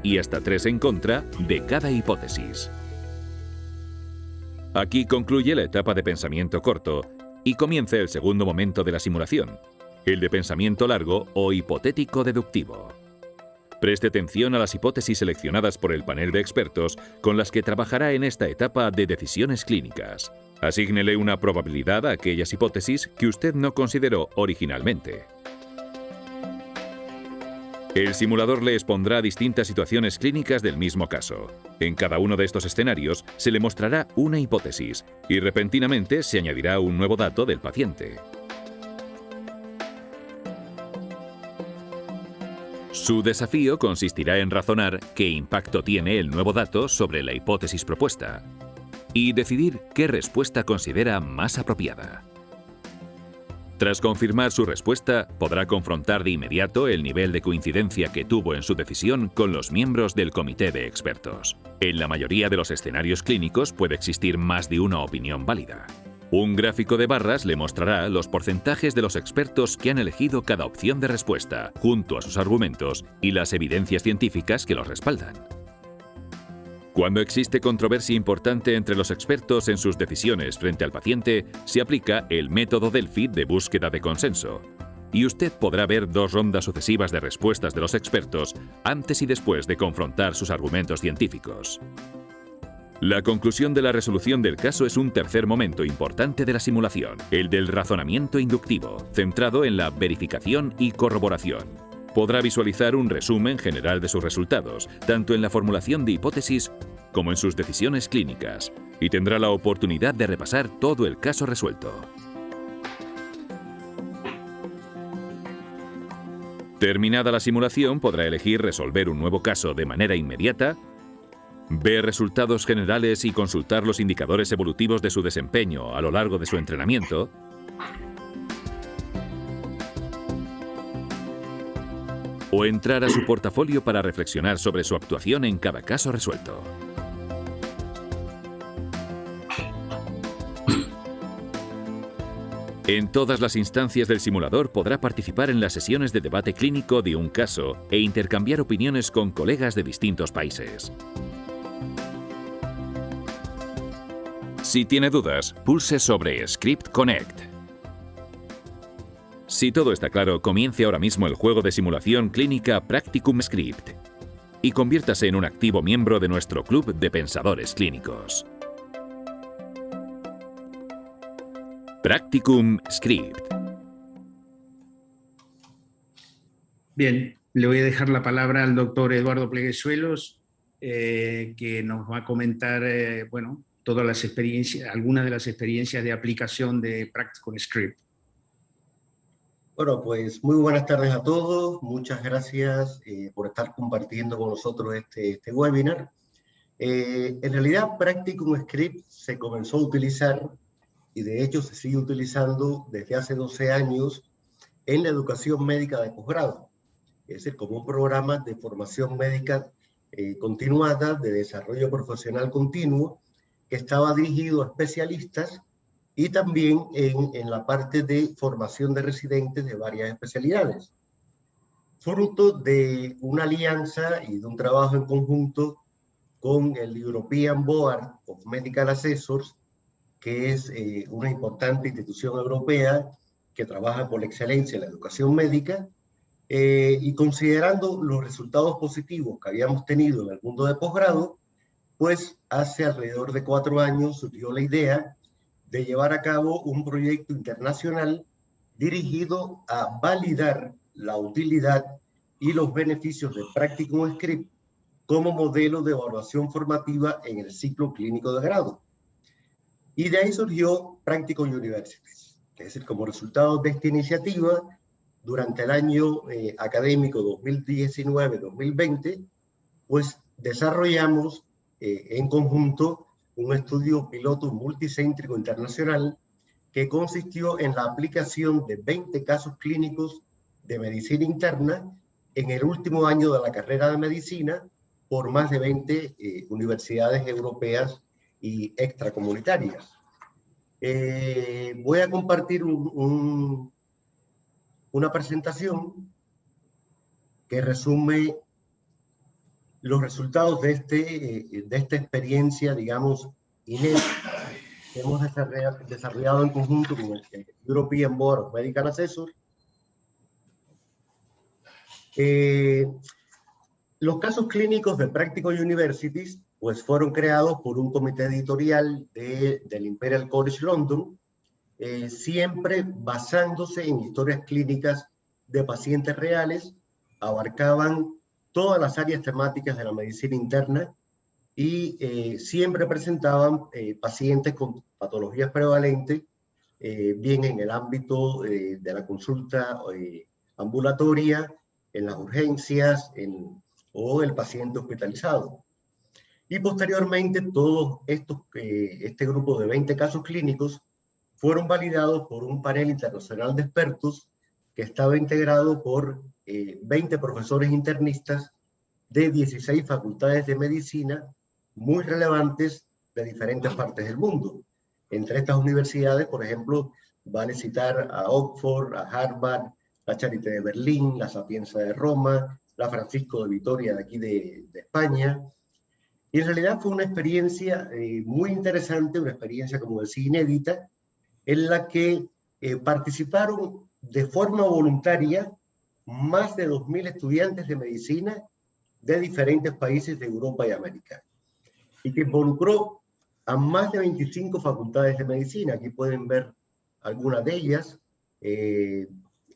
y hasta 3 en contra de cada hipótesis. Aquí concluye la etapa de pensamiento corto y comienza el segundo momento de la simulación, el de pensamiento largo o hipotético deductivo. Preste atención a las hipótesis seleccionadas por el panel de expertos con las que trabajará en esta etapa de decisiones clínicas. Asígnele una probabilidad a aquellas hipótesis que usted no consideró originalmente. El simulador le expondrá distintas situaciones clínicas del mismo caso. En cada uno de estos escenarios se le mostrará una hipótesis y repentinamente se añadirá un nuevo dato del paciente. Su desafío consistirá en razonar qué impacto tiene el nuevo dato sobre la hipótesis propuesta y decidir qué respuesta considera más apropiada. Tras confirmar su respuesta, podrá confrontar de inmediato el nivel de coincidencia que tuvo en su decisión con los miembros del comité de expertos. En la mayoría de los escenarios clínicos puede existir más de una opinión válida. Un gráfico de barras le mostrará los porcentajes de los expertos que han elegido cada opción de respuesta, junto a sus argumentos y las evidencias científicas que los respaldan. Cuando existe controversia importante entre los expertos en sus decisiones frente al paciente, se aplica el método Delphi de búsqueda de consenso, y usted podrá ver 2 rondas sucesivas de respuestas de los expertos antes y después de confrontar sus argumentos científicos. La conclusión de la resolución del caso es un tercer momento importante de la simulación, el del razonamiento inductivo, centrado en la verificación y corroboración. Podrá visualizar un resumen general de sus resultados, tanto en la formulación de hipótesis como en sus decisiones clínicas, y tendrá la oportunidad de repasar todo el caso resuelto. Terminada la simulación, podrá elegir resolver un nuevo caso de manera inmediata, ver resultados generales y consultar los indicadores evolutivos de su desempeño a lo largo de su entrenamiento, o entrar a su portafolio para reflexionar sobre su actuación en cada caso resuelto. En todas las instancias del simulador podrá participar en las sesiones de debate clínico de un caso e intercambiar opiniones con colegas de distintos países. Si tiene dudas, pulse sobre Script Connect. Si todo está claro, comience ahora mismo el juego de simulación clínica Practicum Script. y conviértase en un activo miembro de nuestro club de pensadores clínicos. Practicum Script. Bien, le voy a dejar la palabra al doctor Eduardo Pleguezuelos, que nos va a comentar, bueno, todas las experiencias, algunas de las experiencias de aplicación de Practicum Script. Bueno, pues muy buenas tardes a todos. Muchas gracias por estar compartiendo con nosotros este webinar. En realidad, Practicum Script se comenzó a utilizar, y de hecho se sigue utilizando desde hace 12 años en la educación médica de posgrado. Es decir, como un programa de formación médica continuada, de desarrollo profesional continuo, que estaba dirigido a especialistas y también en la parte de formación de residentes de varias especialidades. Fruto de una alianza y de un trabajo en conjunto con el European Board of Medical Assessors, que es una importante institución europea que trabaja por la excelencia en la educación médica, y considerando los resultados positivos que habíamos tenido en el mundo de posgrado, pues hace alrededor de 4 años surgió la idea de llevar a cabo un proyecto internacional dirigido a validar la utilidad y los beneficios de Practicum Script como modelo de evaluación formativa en el ciclo clínico de grado. Y de ahí surgió Practicum Universities. Es decir, como resultado de esta iniciativa, durante el año académico 2019-2020, pues desarrollamos en conjunto un estudio piloto multicéntrico internacional que consistió en la aplicación de 20 casos clínicos de medicina interna en el último año de la carrera de medicina por más de 20 universidades europeas y extracomunitarias. Voy a compartir una presentación que resume los resultados de esta experiencia, digamos, inédita que hemos desarrollado en conjunto con el European Board of Medical Assessors. Los casos clínicos de Practicum Universities pues, fueron creados por un comité editorial del Imperial College London, siempre basándose en historias clínicas de pacientes reales, abarcaban todas las áreas temáticas de la medicina interna y siempre presentaban pacientes con patologías prevalentes, bien en el ámbito de la consulta ambulatoria, en las urgencias o el paciente hospitalizado. Y posteriormente todo este grupo de 20 casos clínicos fueron validados por un panel internacional de expertos que estaba integrado por 20 profesores internistas de 16 facultades de medicina muy relevantes de diferentes partes del mundo. Entre estas universidades, por ejemplo, vale citar a Oxford, a Harvard, la Charité de Berlín, la Sapienza de Roma, la Francisco de Vitoria de aquí de España. Y en realidad fue una experiencia muy interesante, una experiencia, como decía, inédita, en la que participaron de forma voluntaria más de 2.000 estudiantes de medicina de diferentes países de Europa y América, y que involucró a más de 25 facultades de medicina. Aquí pueden ver algunas de ellas,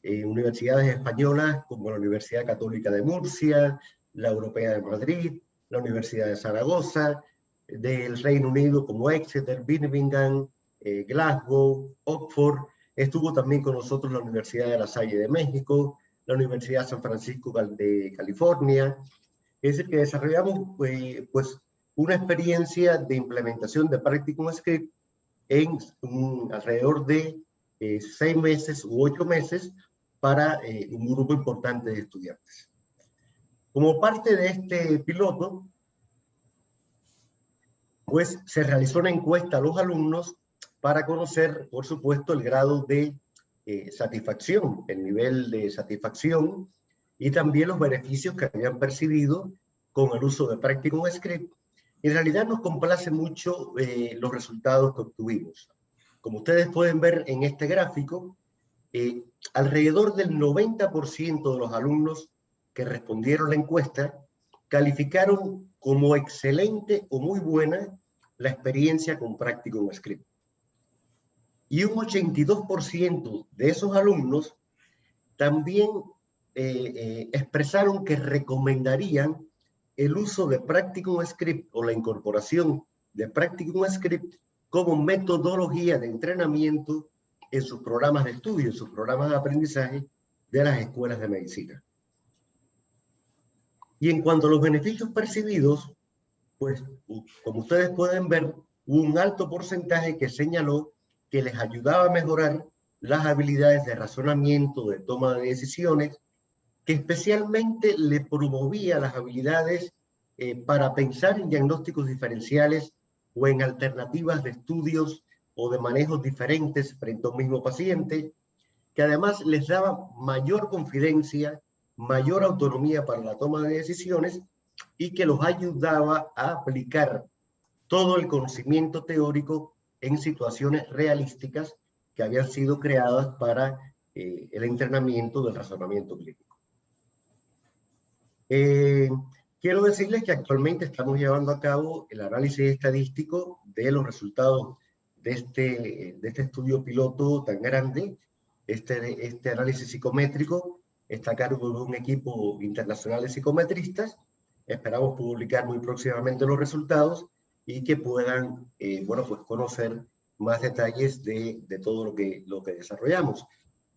universidades españolas como la Universidad Católica de Murcia, la Europea de Madrid, la Universidad de Zaragoza, del Reino Unido como Exeter, Birmingham, Glasgow, Oxford. Estuvo también con nosotros la Universidad de La Salle de México, la Universidad de San Francisco de California. Es decir, que desarrollamos pues, una experiencia de implementación de Practicum Script en alrededor de 6 meses u 8 meses para un grupo importante de estudiantes. Como parte de este piloto, pues se realizó una encuesta a los alumnos para conocer, por supuesto, el grado de satisfacción, el nivel de satisfacción y también los beneficios que habían percibido con el uso de Practicum Script. En realidad nos complace mucho los resultados que obtuvimos. Como ustedes pueden ver en este gráfico, alrededor del 90% de los alumnos que respondieron la encuesta calificaron como excelente o muy buena la experiencia con Practicum Script. Y un 82% de esos alumnos también expresaron que recomendarían el uso de Practicum Script o la incorporación de Practicum Script como metodología de entrenamiento en sus programas de estudio, en sus programas de aprendizaje de las escuelas de medicina. Y en cuanto a los beneficios percibidos, pues como ustedes pueden ver, hubo un alto porcentaje que señaló que les ayudaba a mejorar las habilidades de razonamiento, de toma de decisiones, que especialmente le promovía las habilidades para pensar en diagnósticos diferenciales o en alternativas de estudios o de manejos diferentes frente a un mismo paciente, que además les daba mayor confidencia, mayor autonomía para la toma de decisiones y que los ayudaba a aplicar todo el conocimiento teórico en situaciones realísticas que habían sido creadas para el entrenamiento del razonamiento clínico. Quiero decirles que actualmente estamos llevando a cabo el análisis estadístico de los resultados de este estudio piloto tan grande. Este análisis psicométrico está a cargo de un equipo internacional de psicometristas. Esperamos publicar muy próximamente los resultados y que puedan, bueno, pues conocer más detalles de todo lo que desarrollamos.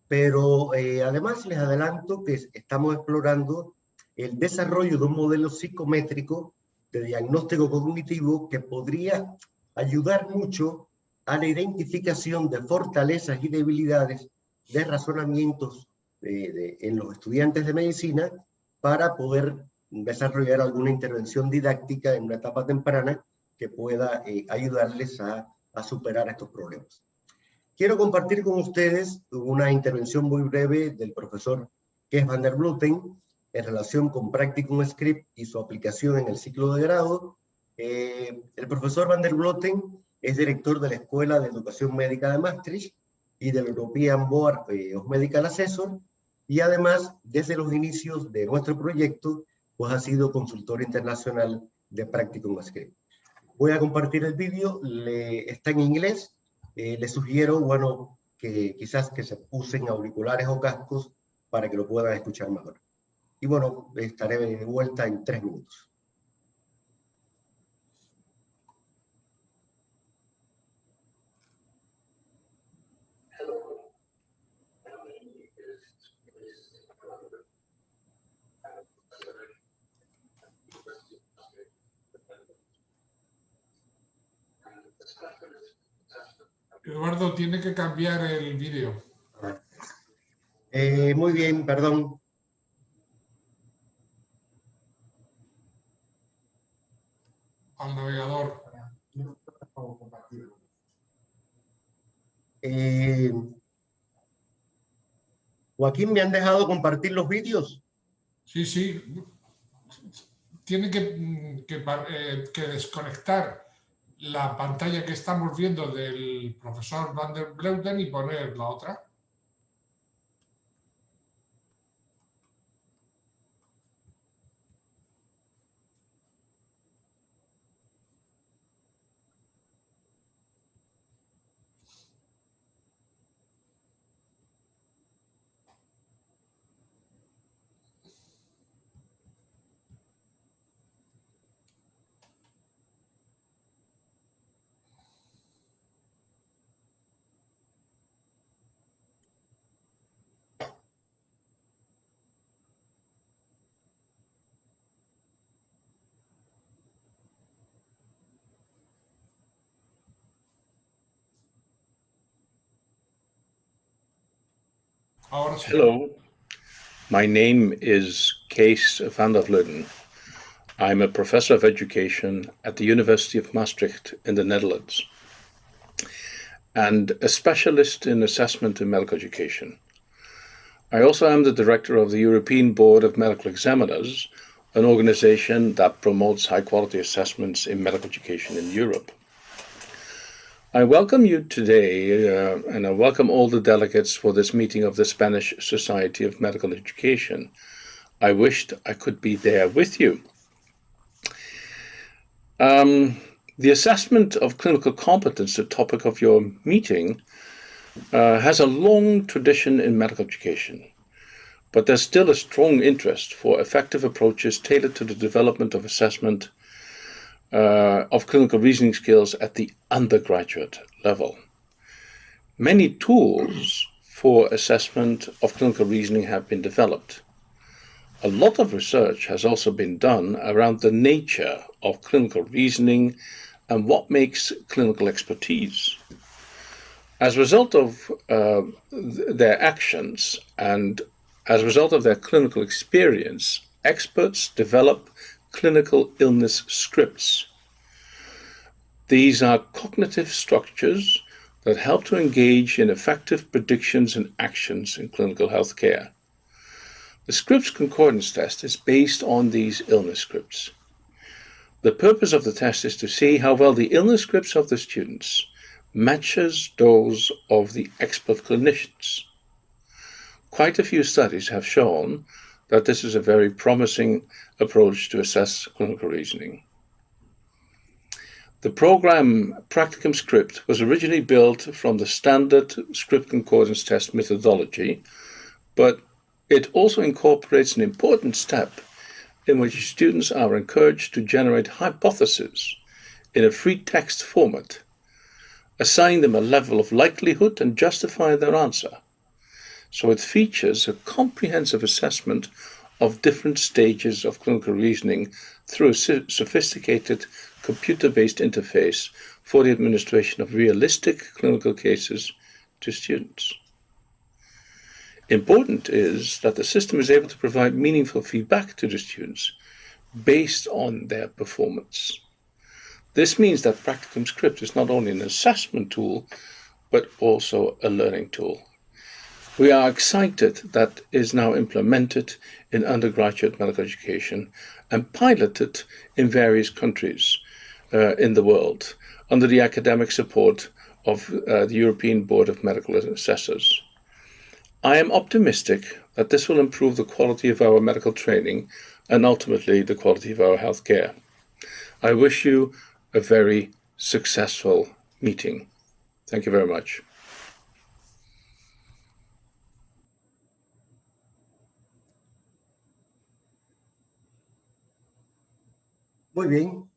Pero además les adelanto que estamos explorando el desarrollo de un modelo psicométrico de diagnóstico cognitivo que podría ayudar mucho a la identificación de fortalezas y debilidades de razonamientos en los estudiantes de medicina para poder desarrollar alguna intervención didáctica en una etapa temprana que pueda ayudarles a superar estos problemas. Quiero compartir con ustedes una intervención muy breve del profesor Kees van der Vleuten en relación con Practicum Script y su aplicación en el ciclo de grado. El profesor van der Vleuten es director de la Escuela de Educación Médica de Maastricht y del European Board of Medical Assessors, y además, desde los inicios de nuestro proyecto, pues ha sido consultor internacional de Practicum Script. Voy a compartir el vídeo, está en inglés. Les sugiero, bueno, que quizás que se usen auriculares o cascos para que lo puedan escuchar mejor. Y bueno, estaré de vuelta en 3 minutos. Eduardo, tiene que cambiar el vídeo. Muy bien, perdón. Al navegador. Joaquín, ¿me han dejado compartir los vídeos? Sí, sí. Tiene que desconectar la pantalla que estamos viendo del profesor van der Vleuten y poner la otra. Ahora sí. Hello, my name is Kees van der Vleuten. I'm a professor of education at the University of Maastricht in the Netherlands and a specialist in assessment in medical education. I also am the director of the European Board of Medical Examiners, an organization that promotes high-quality assessments in medical education in Europe. I welcome you today, and I welcome all the delegates for this meeting of the Spanish Society of Medical Education. I wished I could be there with you. The assessment of clinical competence, the topic of your meeting, has a long tradition in medical education, but there's still a strong interest for effective approaches tailored to the development of assessment of clinical reasoning skills at the undergraduate level. Many tools for assessment of clinical reasoning have been developed. A lot of research has also been done around the nature of clinical reasoning and what makes clinical expertise. As a result of their actions and as a result of their clinical experience, experts develop clinical illness scripts. These are cognitive structures that help to engage in effective predictions and actions in clinical health care. The Scripps Concordance Test is based on these illness scripts. The purpose of the test is to see how well the illness scripts of the students matches those of the expert clinicians. Quite a few studies have shown that this is a very promising approach to assess clinical reasoning. The program Practicum Script was originally built from the standard Scripps Concordance Test methodology, but it also incorporates an important step in which students are encouraged to generate hypotheses in a free text format, assign them a level of likelihood and justify their answer. So it features a comprehensive assessment of different stages of clinical reasoning through a sophisticated computer-based interface for the administration of realistic clinical cases to students. Important is that the system is able to provide meaningful feedback to the students based on their performance. This means that Practicum Script is not only an assessment tool, but also a learning tool. We are excited that it is now implemented in undergraduate medical education and piloted in various countries in the world under the academic support of the European Board of Medical Assessors. I am optimistic that this will improve the quality of our medical training and ultimately the quality of our healthcare. I wish you a very successful meeting. Thank you very much. Muy bien.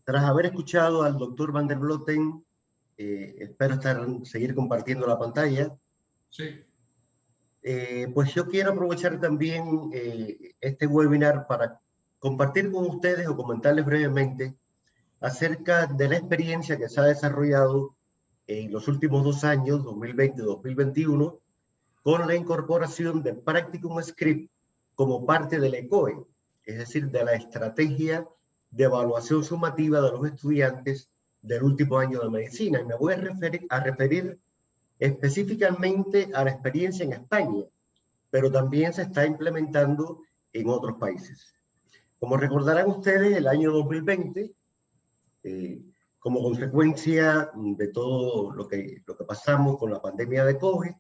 Tras haber escuchado al doctor Van der Vloten, espero seguir compartiendo la pantalla. Sí. Pues yo quiero aprovechar también este webinar para compartir con ustedes o comentarles brevemente acerca de la experiencia que se ha desarrollado en los últimos 2 años, 2020-2021, con la incorporación de Practicum Script como parte del ECOE, es decir, de la estrategia de evaluación sumativa de los estudiantes del último año de medicina. Y me voy a referir específicamente a la experiencia en España, pero también se está implementando en otros países. Como recordarán ustedes, el año 2020, como consecuencia de todo lo que pasamos con la pandemia de COVID,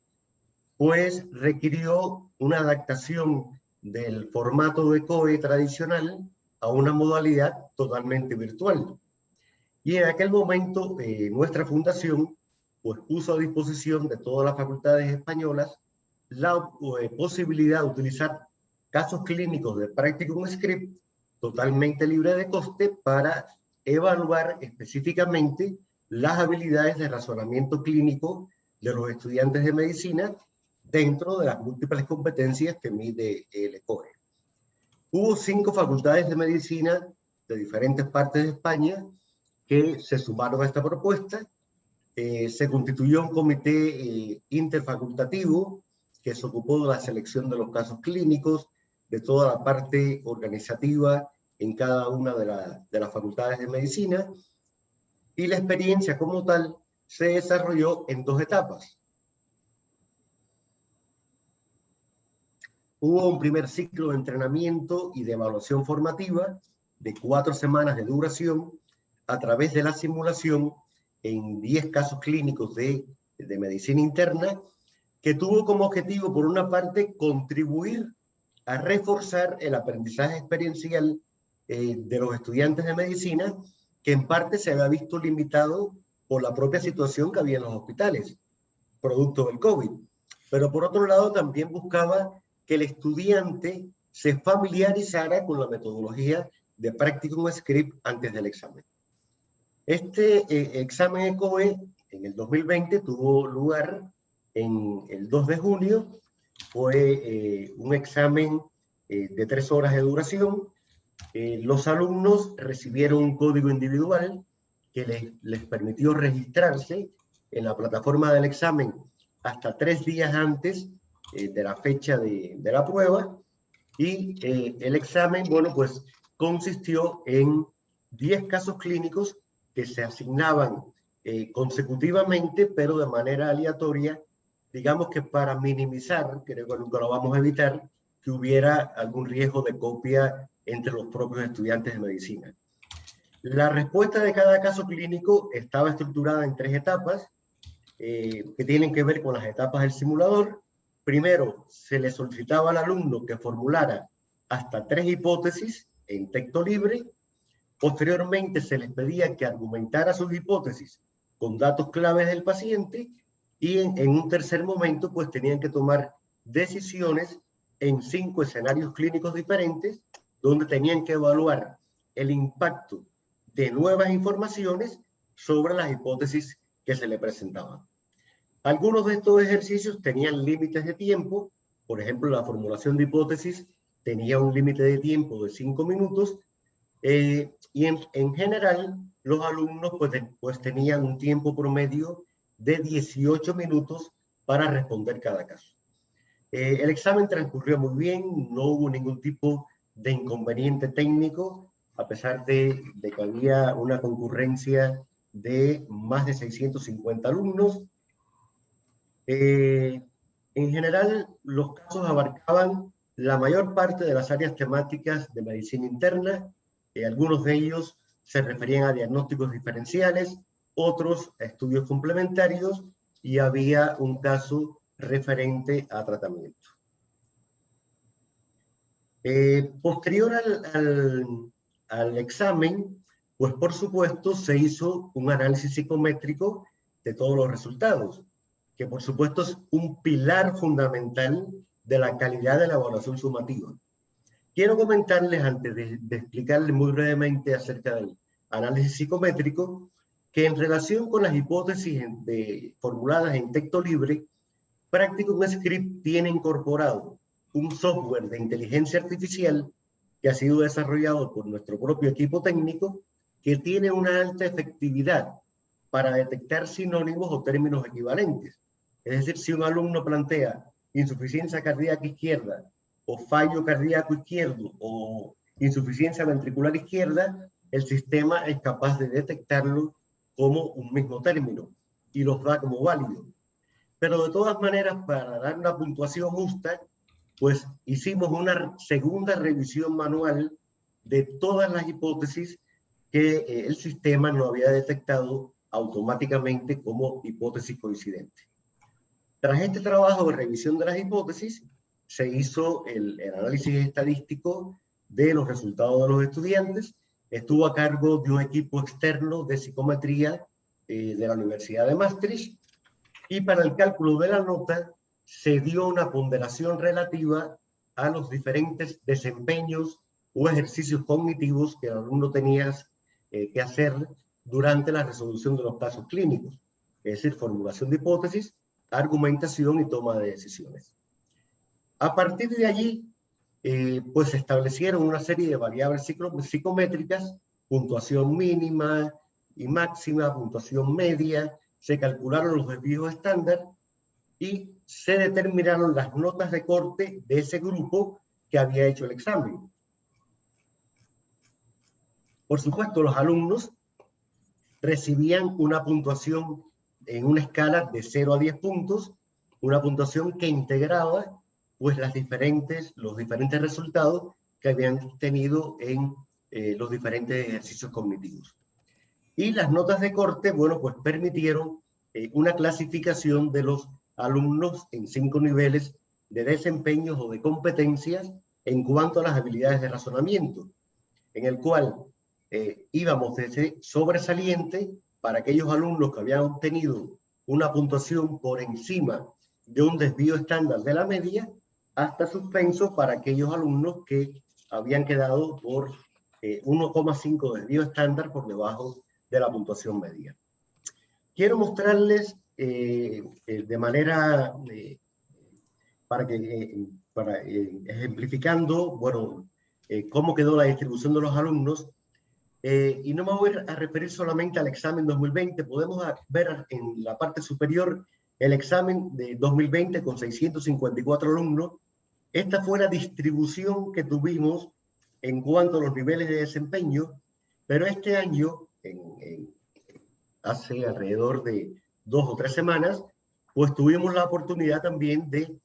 pues requirió una adaptación del formato de ECOE tradicional a una modalidad totalmente virtual. Y en aquel momento nuestra fundación pues puso a disposición de todas las facultades españolas la posibilidad de utilizar casos clínicos de Practicum Script totalmente libre de coste para evaluar específicamente las habilidades de razonamiento clínico de los estudiantes de medicina dentro de las múltiples competencias que mide el ECOE. Hubo 5 facultades de medicina de diferentes partes de España que se sumaron a esta propuesta. Se constituyó un comité interfacultativo que se ocupó de la selección de los casos clínicos, de toda la parte organizativa en cada una de las facultades de medicina, y la experiencia como tal se desarrolló en 2 etapas. Hubo un primer ciclo de entrenamiento y de evaluación formativa de 4 semanas de duración a través de la simulación en 10 casos clínicos de medicina interna, que tuvo como objetivo, por una parte, contribuir a reforzar el aprendizaje experiencial de los estudiantes de medicina, que en parte se había visto limitado por la propia situación que había en los hospitales, producto del COVID. Pero por otro lado también buscaba que el estudiante se familiarizara con la metodología de Practicum Script antes del examen. Este examen ECOE en el 2020 tuvo lugar en el 2 de junio. Fue un examen de 3 horas de duración. Los alumnos recibieron un código individual que les permitió registrarse en la plataforma del examen hasta 3 días antes de la fecha de la prueba. Y el examen, bueno, pues consistió en 10 casos clínicos que se asignaban consecutivamente, pero de manera aleatoria, digamos que para minimizar, creo que nunca lo vamos a evitar, que hubiera algún riesgo de copia entre los propios estudiantes de medicina. La respuesta de cada caso clínico estaba estructurada en 3 etapas que tienen que ver con las etapas del simulador. Primero, se le solicitaba al alumno que formulara hasta 3 hipótesis en texto libre. Posteriormente, se les pedía que argumentara sus hipótesis con datos claves del paciente, y en un tercer momento, pues tenían que tomar decisiones en 5 escenarios clínicos diferentes, donde tenían que evaluar el impacto de nuevas informaciones sobre las hipótesis que se le presentaban. Algunos de estos ejercicios tenían límites de tiempo. Por ejemplo, la formulación de hipótesis tenía un límite de tiempo de 5 minutos, y en general los alumnos pues tenían un tiempo promedio de 18 minutos para responder cada caso. El examen transcurrió muy bien, no hubo ningún tipo de inconveniente técnico, a pesar de que había una concurrencia de más de 650 alumnos. En general, los casos abarcaban la mayor parte de las áreas temáticas de medicina interna. Algunos de ellos se referían a diagnósticos diferenciales, otros a estudios complementarios, y había un caso referente a tratamiento. Posterior al examen, pues por supuesto se hizo un análisis psicométrico de todos los resultados, que por supuesto es un pilar fundamental de la calidad de la evaluación sumativa. Quiero comentarles, antes de explicarles muy brevemente acerca del análisis psicométrico, que en relación con las hipótesis formuladas en texto libre, Practicum Script tiene incorporado un software de inteligencia artificial que ha sido desarrollado por nuestro propio equipo técnico, que tiene una alta efectividad para detectar sinónimos o términos equivalentes. Es decir, si un alumno plantea insuficiencia cardíaca izquierda, o fallo cardíaco izquierdo, o insuficiencia ventricular izquierda, el sistema es capaz de detectarlo como un mismo término y los da como válido. Pero de todas maneras, para dar una puntuación justa, pues hicimos una segunda revisión manual de todas las hipótesis que el sistema no había detectado automáticamente como hipótesis coincidente. Tras este trabajo de revisión de las hipótesis, se hizo el análisis estadístico de los resultados de los estudiantes. Estuvo a cargo de un equipo externo de psicometría de la Universidad de Maastricht, y para el cálculo de la nota se dio una ponderación relativa a los diferentes desempeños o ejercicios cognitivos que el alumno tenía que hacer durante la resolución de los casos clínicos, es decir, formulación de hipótesis, argumentación y toma de decisiones. A partir de allí, pues se establecieron una serie de variables psicométricas, puntuación mínima y máxima, puntuación media, se calcularon los desvíos estándar y se determinaron las notas de corte de ese grupo que había hecho el examen. Por supuesto, los alumnos recibían una puntuación en una escala de 0 a 10 puntos, una puntuación que integraba pues los diferentes resultados que habían tenido en los diferentes ejercicios cognitivos. Y las notas de corte, bueno, pues permitieron una clasificación de los alumnos en 5 niveles de desempeños o de competencias en cuanto a las habilidades de razonamiento, en el cual íbamos desde sobresaliente para aquellos alumnos que habían obtenido una puntuación por encima de un desvío estándar de la media, hasta suspenso para aquellos alumnos que habían quedado por 1,5 desvío estándar por debajo de la puntuación media. Quiero mostrarles de manera, ejemplificando, bueno, cómo quedó la distribución de los alumnos. Y no me voy a referir solamente al examen 2020, podemos ver en la parte superior el examen de 2020 con 654 alumnos. Esta fue la distribución que tuvimos en cuanto a los niveles de desempeño, pero este año, hace alrededor de 2 o 3 semanas, pues tuvimos la oportunidad también de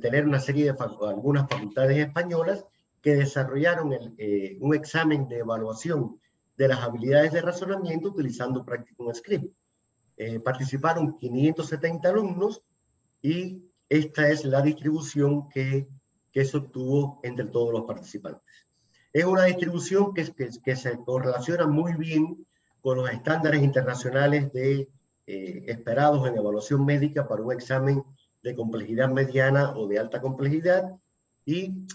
tener una serie de algunas facultades españolas que desarrollaron un examen de evaluación de las habilidades de razonamiento utilizando Practicum Script. Participaron 570 alumnos y esta es la distribución que se obtuvo entre todos los participantes. Es una distribución que se correlaciona muy bien con los estándares internacionales esperados en evaluación médica para un examen de complejidad mediana o de alta complejidad y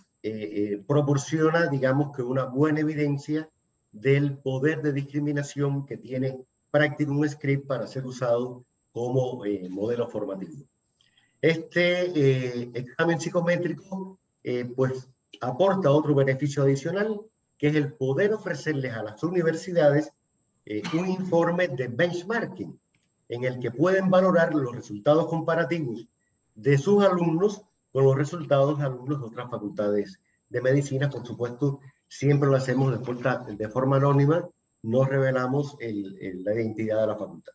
proporciona, digamos, que una buena evidencia del poder de discriminación que tiene Practicum Script para ser usado como modelo formativo. Este examen psicométrico pues aporta otro beneficio adicional, que es el poder ofrecerles a las universidades un informe de benchmarking en el que pueden valorar los resultados comparativos de sus alumnos con los resultados de alumnos de otras facultades de medicina. Por supuesto, siempre lo hacemos de forma anónima, no revelamos la identidad de la facultad.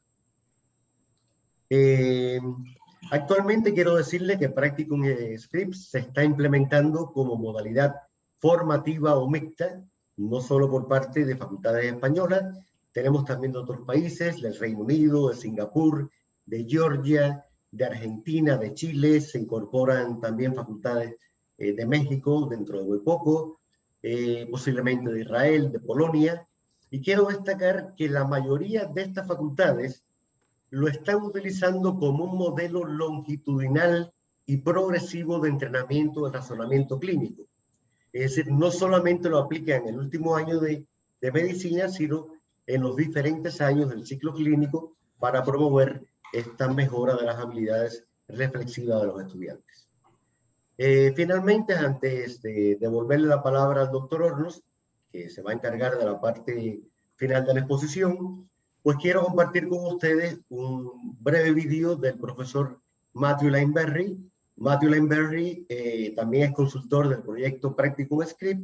Actualmente quiero decirle que Practicum Script se está implementando como modalidad formativa o mixta, no solo por parte de facultades españolas, tenemos también de otros países, del Reino Unido, de Singapur, de Georgia, de Argentina, de Chile, se incorporan también facultades de México dentro de muy poco, posiblemente de Israel, de Polonia, y quiero destacar que la mayoría de estas facultades lo están utilizando como un modelo longitudinal y progresivo de entrenamiento de razonamiento clínico. Es decir, no solamente lo aplican en el último año de medicina, sino en los diferentes años del ciclo clínico para promover esta mejora de las habilidades reflexivas de los estudiantes. Finalmente, antes de devolverle la palabra al doctor Hornos, que se va a encargar de la parte final de la exposición, pues quiero compartir con ustedes un breve video del profesor Matthew Laneberry. Matthew Laneberry también es consultor del proyecto Practicum Script,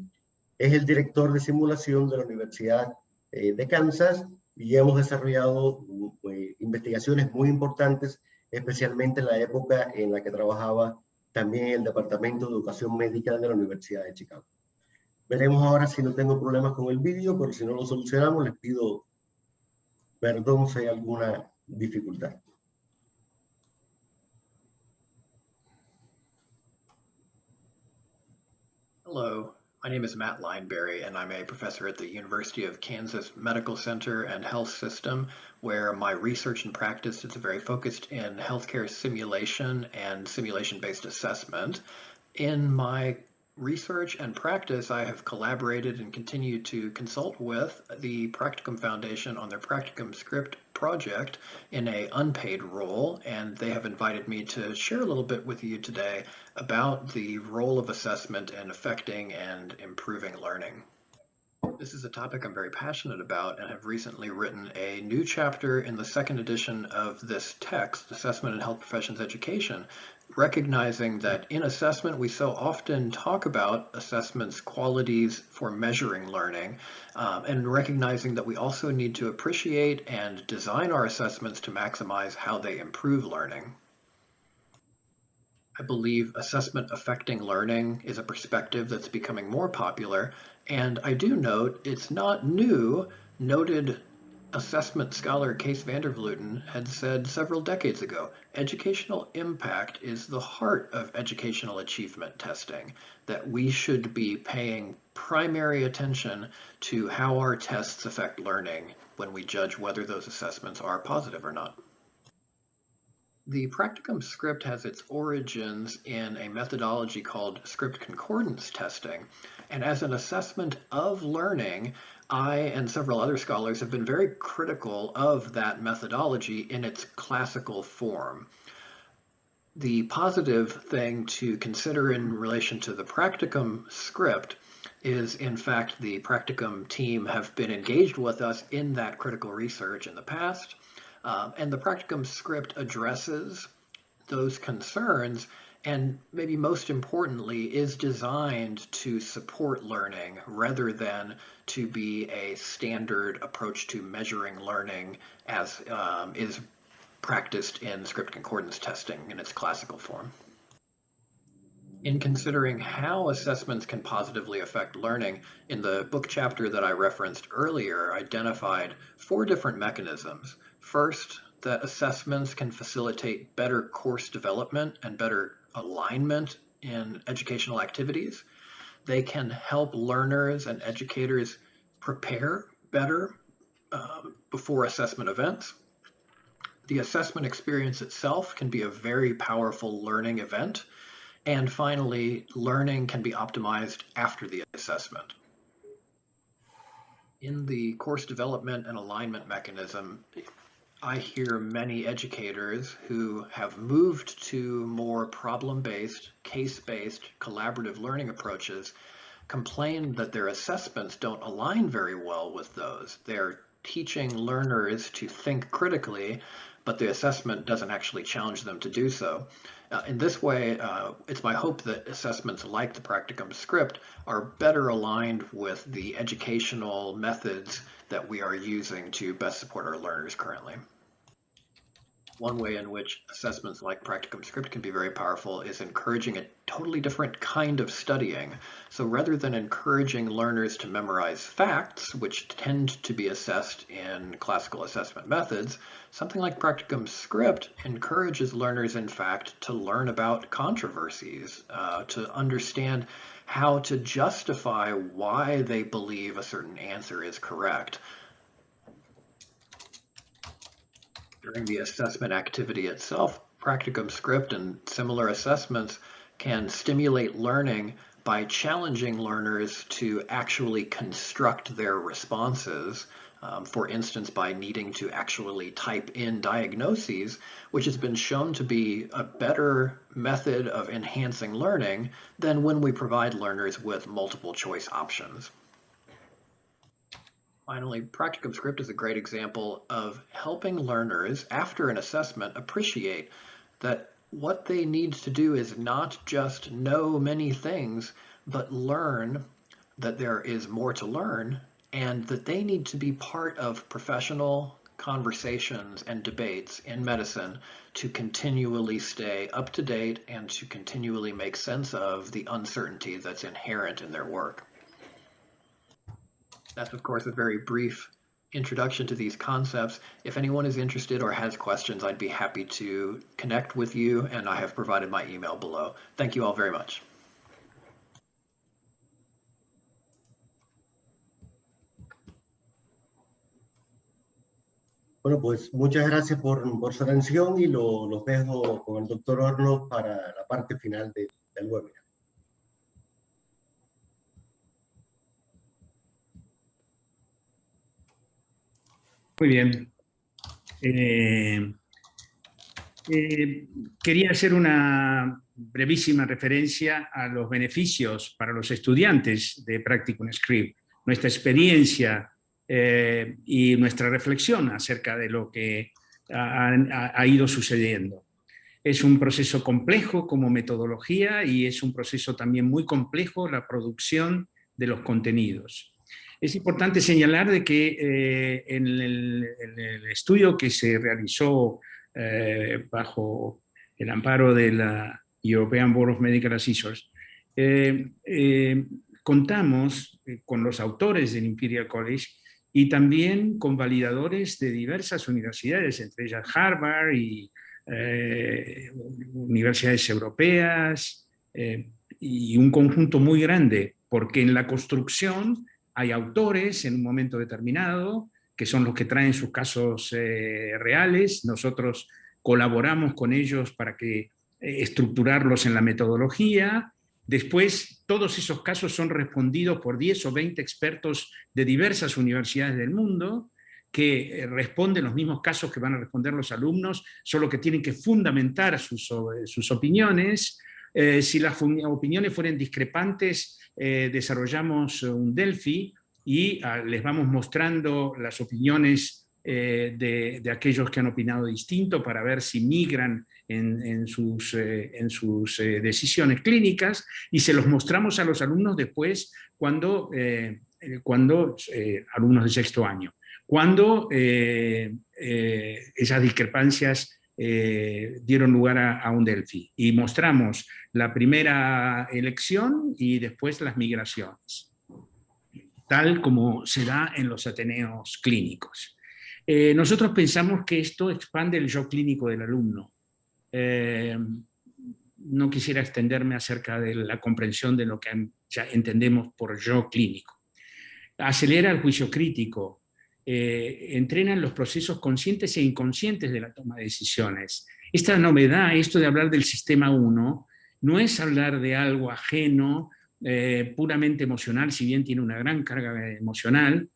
es el director de simulación de la Universidad de Kansas y hemos desarrollado investigaciones muy importantes, especialmente en la época en la que trabajaba también en el Departamento de Educación Médica de la Universidad de Chicago. Veremos ahora si no tengo problemas con el vídeo, pero si no lo solucionamos les pido perdón si hay alguna dificultad. Hello, my name is Matt Lineberry, and I'm a professor at the University of Kansas Medical Center and Health System, where my research and practice is very focused in healthcare simulation and simulation-based assessment. In my research and practice, I have collaborated and continue to consult with the Practicum Foundation on their Practicum Script project in an unpaid role, and they have invited me to share a little bit with you today about the role of assessment in affecting and improving learning. This is a topic I'm very passionate about and have recently written a new chapter in the second edition of this text, Assessment in Health Professions Education, recognizing that in assessment we so often talk about assessment's qualities for measuring learning, and recognizing that we also need to appreciate and design our assessments to maximize how they improve learning. I believe assessment affecting learning is a perspective that's becoming more popular, and I do note it's not new. Noted assessment scholar Kees van der Vleuten had said several decades ago, educational impact is the heart of educational achievement testing, that we should be paying primary attention to how our tests affect learning when we judge whether those assessments are positive or not. The practicum script has its origins in a methodology called script concordance testing, and as an assessment of learning, I and several other scholars have been very critical of that methodology in its classical form. The positive thing to consider in relation to the practicum script is, in fact, the practicum team have been engaged with us in that critical research in the past. And the practicum script addresses those concerns and maybe most importantly is designed to support learning rather than to be a standard approach to measuring learning as is practiced in script concordance testing in its classical form. In considering how assessments can positively affect learning, in the book chapter that I referenced earlier, identified 4 different mechanisms. First, that assessments can facilitate better course development and better alignment in educational activities. They can help learners and educators prepare better before assessment events. The assessment experience itself can be a very powerful learning event. And finally, learning can be optimized after the assessment. In the course development and alignment mechanism, I hear many educators who have moved to more problem-based, case-based, collaborative learning approaches complain that their assessments don't align very well with those. They're teaching learners to think critically, but the assessment doesn't actually challenge them to do so. In this way, it's my hope that assessments like the practicum script are better aligned with the educational methods that we are using to best support our learners currently. One way in which assessments like practicum script can be very powerful is encouraging a totally different kind of studying. So rather than encouraging learners to memorize facts, which tend to be assessed in classical assessment methods, something like practicum script encourages learners, in fact, to learn about controversies, to understand how to justify why they believe a certain answer is correct. During the assessment activity itself, practicum script and similar assessments can stimulate learning by challenging learners to actually construct their responses, for instance, by needing to actually type in diagnoses, which has been shown to be a better method of enhancing learning than when we provide learners with multiple choice options. Finally, practicum script is a great example of helping learners after an assessment appreciate that what they need to do is not just know many things, but learn that there is more to learn and that they need to be part of professional conversations and debates in medicine to continually stay up to date and to continually make sense of the uncertainty that's inherent in their work. That's, of course, a very brief introduction to these concepts. If anyone is interested or has questions, I'd be happy to connect with you, and I have provided my email below. Thank you all very much. Bueno, pues muchas gracias por su atención y los dejo con el doctor Hornos para la parte final del webinar. Muy bien. Quería hacer una brevísima referencia a los beneficios para los estudiantes de Practicum Script, nuestra experiencia y nuestra reflexión acerca de lo que ha ido sucediendo. Es un proceso complejo como metodología y es un proceso también muy complejo la producción de los contenidos. Es importante señalar de que en el estudio que se realizó bajo el amparo de la European Board of Medical Assessors, contamos con los autores del Imperial College y también con validadores de diversas universidades, entre ellas Harvard y universidades europeas, y un conjunto muy grande, porque en la construcción hay autores en un momento determinado, que son los que traen sus casos reales. Nosotros colaboramos con ellos para que estructurarlos en la metodología. Después, todos esos casos son respondidos por 10 o 20 expertos de diversas universidades del mundo, que responden los mismos casos que van a responder los alumnos, solo que tienen que fundamentar sus opiniones. Si las opiniones fueren discrepantes, desarrollamos un Delphi y les vamos mostrando las opiniones de aquellos que han opinado distinto para ver si migran en sus decisiones clínicas, y se los mostramos a los alumnos después cuando alumnos de sexto año, cuando esas discrepancias dieron lugar a un Delphi, y mostramos la primera elección y después las migraciones, tal como se da en los ateneos clínicos. Nosotros pensamos que esto expande el yo clínico del alumno. No quisiera extenderme acerca de la comprensión de lo que ya entendemos por yo clínico. Acelera el juicio crítico, entrenan los procesos conscientes e inconscientes de la toma de decisiones. Esta novedad, esto de hablar del sistema 1, no es hablar de algo ajeno, puramente emocional, si bien tiene una gran carga emocional,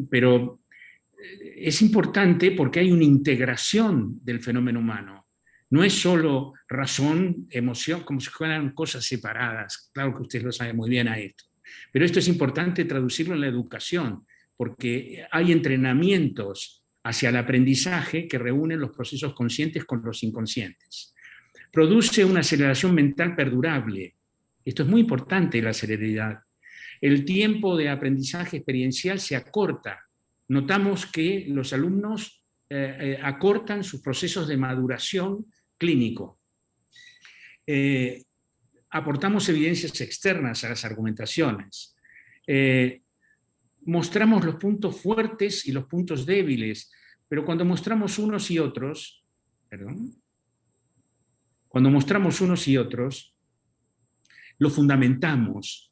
pero es importante porque hay una integración del fenómeno humano. No es solo razón, emoción, como si fueran cosas separadas. Claro que usted lo sabe muy bien a esto. Pero esto es importante traducirlo en la educación, porque hay entrenamientos hacia el aprendizaje que reúnen los procesos conscientes con los inconscientes. Produce una aceleración mental perdurable. Esto es muy importante, la celeridad. El tiempo de aprendizaje experiencial se acorta. Notamos que los alumnos acortan sus procesos de maduración clínico. Aportamos evidencias externas a las argumentaciones. Mostramos los puntos fuertes y los puntos débiles, pero cuando mostramos unos y otros, lo fundamentamos,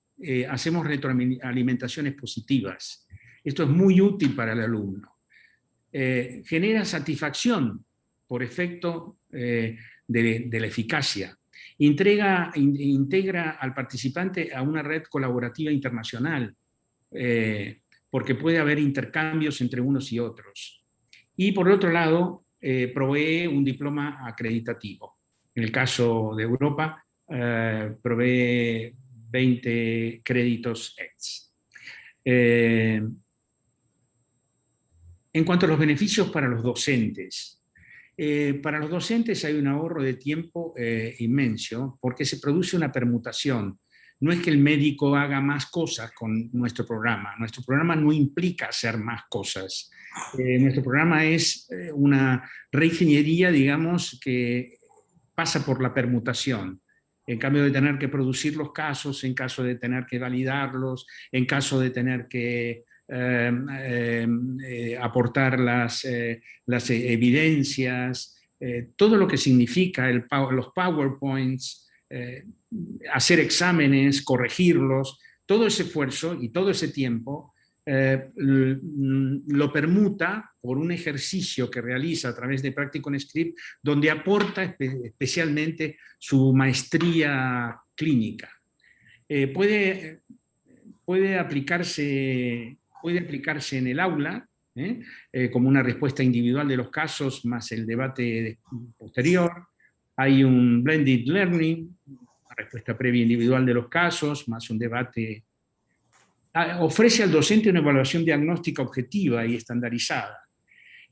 hacemos retroalimentaciones positivas. Esto es muy útil para el alumno. Genera satisfacción por efecto de la eficacia. Integra al participante a una red colaborativa internacional, porque puede haber intercambios entre unos y otros. Y por otro lado, provee un diploma acreditativo. En el caso de Europa, provee 20 créditos ETS. En cuanto a los beneficios para los docentes, hay un ahorro de tiempo inmenso, porque se produce una permutación. No es que el médico haga más cosas con nuestro programa. Nuestro programa no implica hacer más cosas. Nuestro programa es una reingeniería, digamos, que pasa por la permutación. En cambio de tener que producir los casos, en caso de tener que validarlos, en caso de tener que aportar las evidencias, todo lo que significa los PowerPoints, hacer exámenes, corregirlos, todo ese esfuerzo y todo ese tiempo lo permuta por un ejercicio que realiza a través de Practicum Script, donde aporta especialmente su maestría clínica. Puede aplicarse en el aula, como una respuesta individual de los casos más el debate posterior. Hay un blended learning, una respuesta previa individual de los casos más un debate. Ofrece al docente una evaluación diagnóstica objetiva y estandarizada,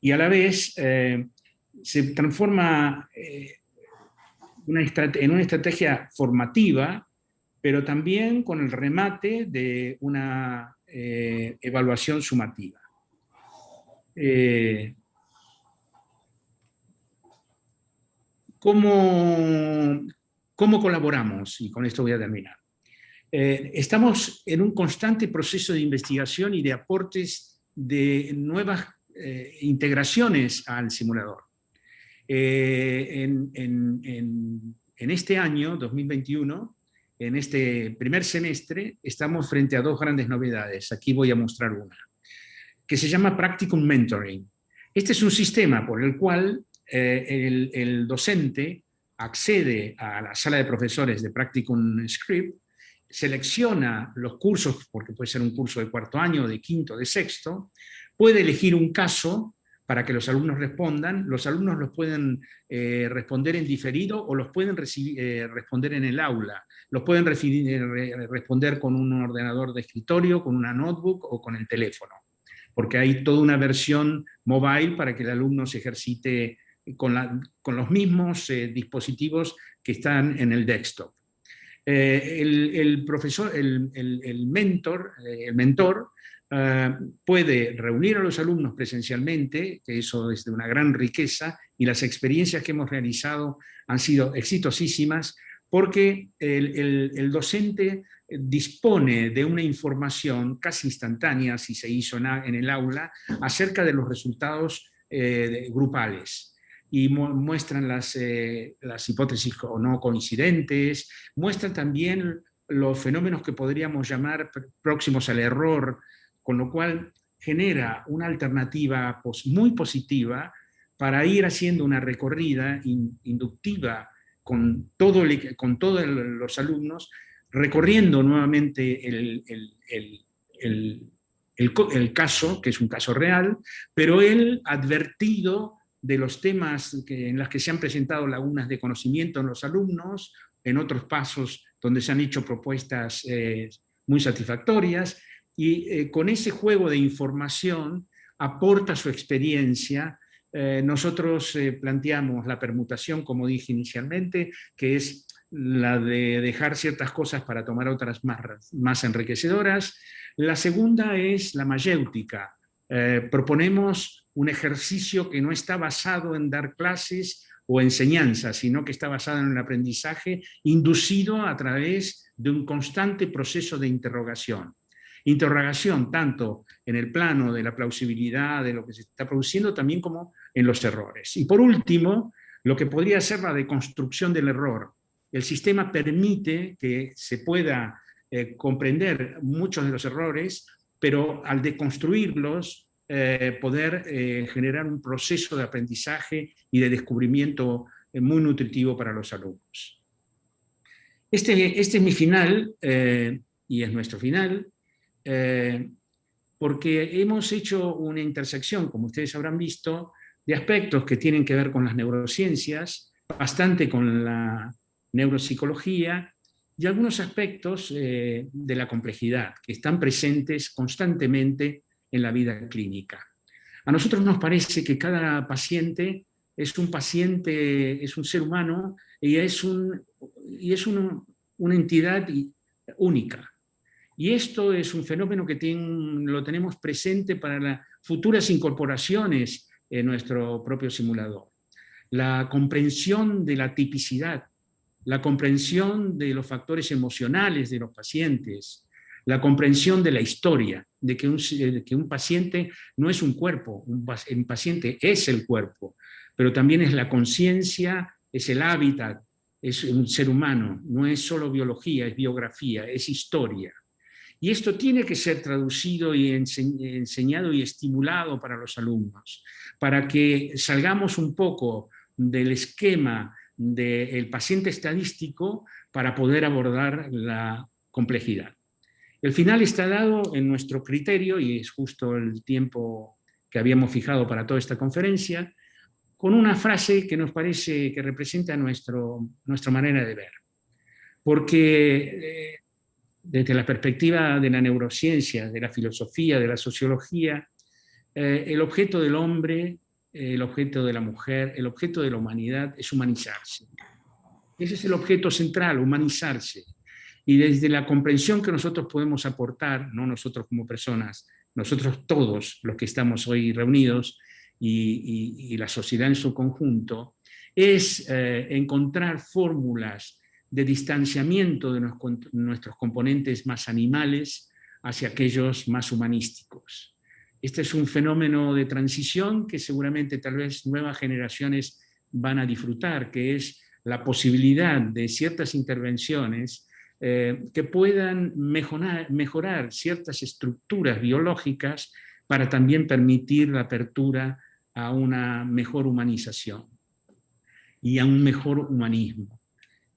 y a la vez se transforma en una estrategia formativa, pero también con el remate de una evaluación sumativa. ¿Cómo colaboramos? Y con esto voy a terminar. Estamos en un constante proceso de investigación y de aportes de nuevas integraciones al simulador. En este año, 2021, en este primer semestre, estamos frente a dos grandes novedades. Aquí voy a mostrar una, que se llama Practicum Mentoring. Este es un sistema por el cual el docente accede a la sala de profesores de Practicum Script, selecciona los cursos, porque puede ser un curso de cuarto año, de quinto, de sexto, puede elegir un caso para que los alumnos respondan. Los alumnos los pueden responder en diferido o los pueden responder en el aula. Los pueden responder con un ordenador de escritorio, con una notebook o con el teléfono, porque hay toda una versión mobile para que el alumno se ejercite con los mismos dispositivos que están en el desktop. El mentor puede reunir a los alumnos presencialmente, que eso es de una gran riqueza, y las experiencias que hemos realizado han sido exitosísimas, porque el docente dispone de una información casi instantánea, si se hizo en el aula, acerca de los resultados grupales. Y muestran las hipótesis o no coincidentes, muestran también los fenómenos que podríamos llamar próximos al error, con lo cual genera una alternativa muy positiva para ir haciendo una recorrida inductiva con todos los alumnos, recorriendo nuevamente el caso, que es un caso real, pero él advertido de los temas en los que se han presentado lagunas de conocimiento en los alumnos, en otros pasos donde se han hecho propuestas muy satisfactorias, y con ese juego de información aporta su experiencia. Nosotros planteamos la permutación, como dije inicialmente, que es la de dejar ciertas cosas para tomar otras más enriquecedoras. La segunda es la mayéutica. Proponemos un ejercicio que no está basado en dar clases o enseñanza, sino que está basado en el aprendizaje inducido a través de un constante proceso de interrogación. Interrogación tanto en el plano de la plausibilidad de lo que se está produciendo, también como en los errores. Y por último, lo que podría ser la deconstrucción del error. El sistema permite que se pueda comprender muchos de los errores, pero al deconstruirlos, poder generar un proceso de aprendizaje y de descubrimiento muy nutritivo para los alumnos. Este es mi final, y es nuestro final, porque hemos hecho una intersección, como ustedes habrán visto, de aspectos que tienen que ver con las neurociencias, bastante con la neuropsicología, y algunos aspectos de la complejidad, que están presentes constantemente en la vida clínica. A nosotros nos parece que cada paciente es un ser humano y es una entidad única. Y esto es un fenómeno que lo tenemos presente para las futuras incorporaciones en nuestro propio simulador. La comprensión de la tipicidad, la comprensión de los factores emocionales de los pacientes, la comprensión de la historia, de que un paciente no es un cuerpo, un paciente es el cuerpo, pero también es la conciencia, es el hábitat, es un ser humano, no es solo biología, es biografía, es historia. Y esto tiene que ser traducido y enseñado y estimulado para los alumnos, para que salgamos un poco del esquema del paciente estadístico para poder abordar la complejidad. El final está dado en nuestro criterio, y es justo el tiempo que habíamos fijado para toda esta conferencia, con una frase que nos parece que representa nuestra manera de ver. Porque desde la perspectiva de la neurociencia, de la filosofía, de la sociología, el objeto del hombre, el objeto de la mujer, el objeto de la humanidad es humanizarse. Ese es el objeto central, humanizarse. Y desde la comprensión que nosotros podemos aportar, no nosotros como personas, nosotros todos los que estamos hoy reunidos y la sociedad en su conjunto, es encontrar fórmulas de distanciamiento de nuestros componentes más animales hacia aquellos más humanísticos. Este es un fenómeno de transición que seguramente tal vez nuevas generaciones van a disfrutar, que es la posibilidad de ciertas intervenciones que puedan mejorar ciertas estructuras biológicas para también permitir la apertura a una mejor humanización y a un mejor humanismo.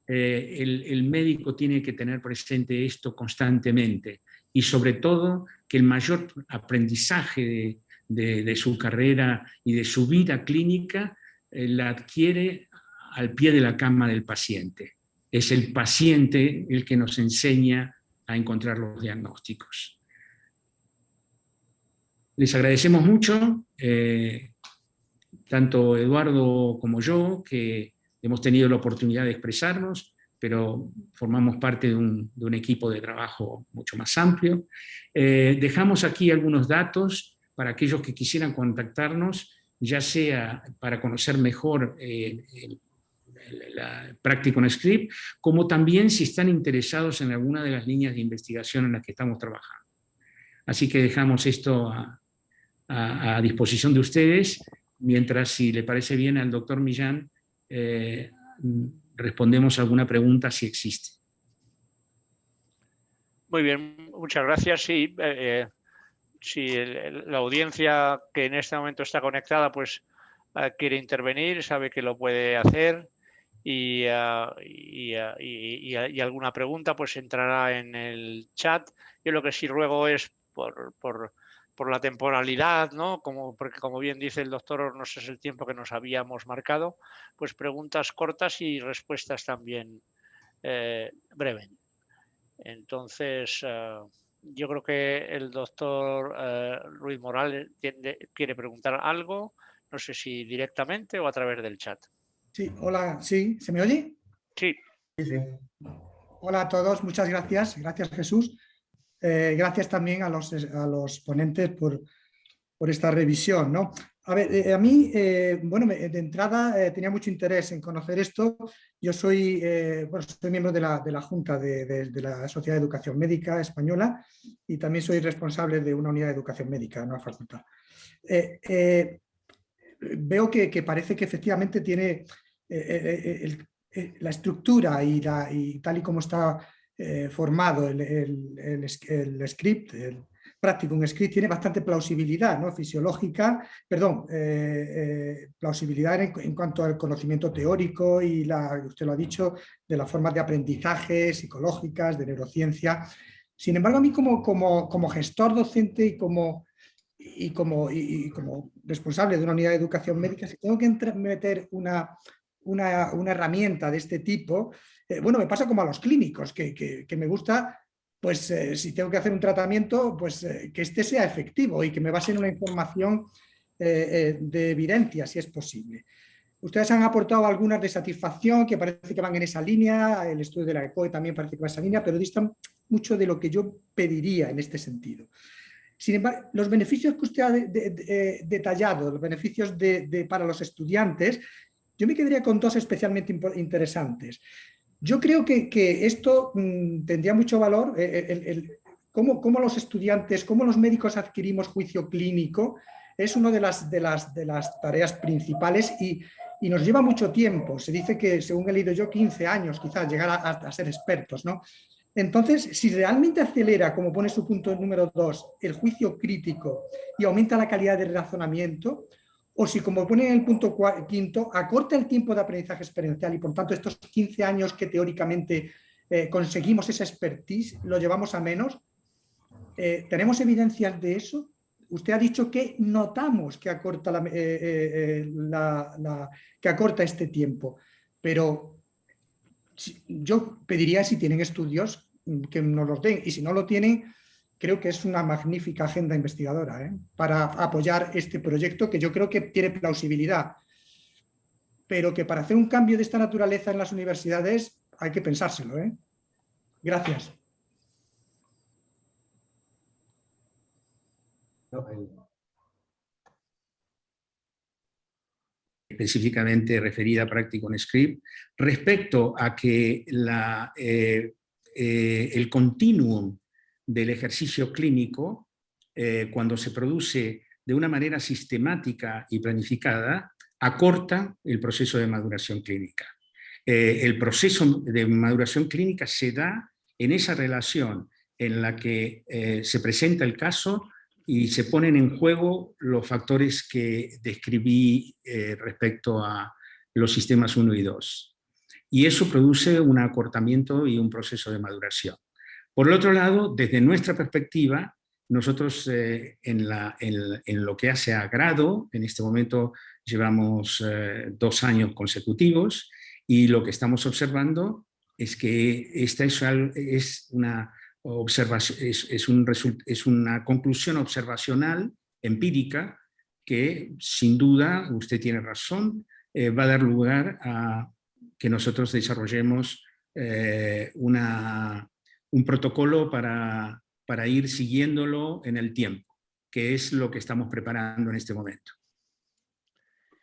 El médico tiene que tener presente esto constantemente y sobre todo que el mayor aprendizaje de su carrera y de su vida clínica la adquiere al pie de la cama del paciente. Es el paciente el que nos enseña a encontrar los diagnósticos. Les agradecemos mucho, tanto Eduardo como yo, que hemos tenido la oportunidad de expresarnos, pero formamos parte de un equipo de trabajo mucho más amplio. Dejamos aquí algunos datos para aquellos que quisieran contactarnos, ya sea para conocer mejor la Practicum Script, como también si están interesados en alguna de las líneas de investigación en las que estamos trabajando. Así que dejamos esto a disposición de ustedes, mientras, si le parece bien al doctor Millán, respondemos a alguna pregunta si existe. Muy bien, muchas gracias. Sí, si la audiencia que en este momento está conectada pues quiere intervenir, sabe que lo puede hacer y alguna pregunta pues entrará en el chat. Yo lo que sí ruego es por la temporalidad, ¿no? Porque como bien dice el doctor Hornos, es el tiempo que nos habíamos marcado, pues preguntas cortas y respuestas también breves. Entonces, yo creo que el doctor Ruiz Morales quiere preguntar algo, no sé si directamente o a través del chat. Sí, hola, sí, ¿se me oye? Sí. Sí, sí. Hola a todos, muchas gracias. Gracias, Jesús. Gracias también a los ponentes por esta revisión, ¿no? A ver, a mí, bueno, de entrada tenía mucho interés en conocer esto. Yo soy, bueno, soy miembro de la Junta de la Sociedad de Educación Médica Española y también soy responsable de una unidad de educación médica en una facultad. Veo que parece que efectivamente tiene la estructura y tal y como está formado el script, el Practicum Script, tiene bastante plausibilidad, ¿no? Fisiológica, perdón, plausibilidad en cuanto al conocimiento teórico y usted lo ha dicho, de las formas de aprendizaje psicológicas, de neurociencia. Sin embargo, a mí como gestor docente y como responsable de una unidad de educación médica, si tengo que meter una herramienta de este tipo, bueno, me pasa como a los clínicos, que me gusta, pues si tengo que hacer un tratamiento, pues que este sea efectivo y que me base en una información de evidencia, si es posible. Ustedes han aportado algunas de satisfacción que parece que van en esa línea, el estudio de la ECOE también parece que va en esa línea, pero distan mucho de lo que yo pediría en este sentido. Sin embargo, los beneficios que usted ha detallado, los beneficios para los estudiantes, yo me quedaría con dos especialmente interesantes. Yo creo que esto tendría mucho valor, cómo los estudiantes, cómo los médicos adquirimos juicio clínico, es una de las tareas principales y nos lleva mucho tiempo. Se dice que, según he leído yo, 15 años quizás llegar a ser expertos, ¿no? Entonces, si realmente acelera, como pone su punto número 2, el juicio crítico y aumenta la calidad del razonamiento, o si, como pone en el punto 5, acorta el tiempo de aprendizaje experiencial y, por tanto, estos 15 años que teóricamente conseguimos esa expertise, lo llevamos a menos. ¿Tenemos evidencias de eso? Usted ha dicho que notamos que acorta, que acorta este tiempo, pero yo pediría, si tienen estudios, que nos los den, y si no lo tienen, creo que es una magnífica agenda investigadora para apoyar este proyecto, que yo creo que tiene plausibilidad, pero que para hacer un cambio de esta naturaleza en las universidades hay que pensárselo. Gracias. específicamente referida a Practicum Script, respecto a que el continuum del ejercicio clínico, cuando se produce de una manera sistemática y planificada, acorta el proceso de maduración clínica. El proceso de maduración clínica se da en esa relación en la que se presenta el caso y se ponen en juego los factores que describí respecto a los sistemas 1 y 2. Y eso produce un acortamiento y un proceso de maduración. Por el otro lado, desde nuestra perspectiva, nosotros en lo que hace a grado, en este momento llevamos 2 años consecutivos, y lo que estamos observando es que esta es una observación, es una conclusión observacional, empírica, que sin duda, usted tiene razón, va a dar lugar a que nosotros desarrollemos un protocolo para ir siguiéndolo en el tiempo, que es lo que estamos preparando en este momento.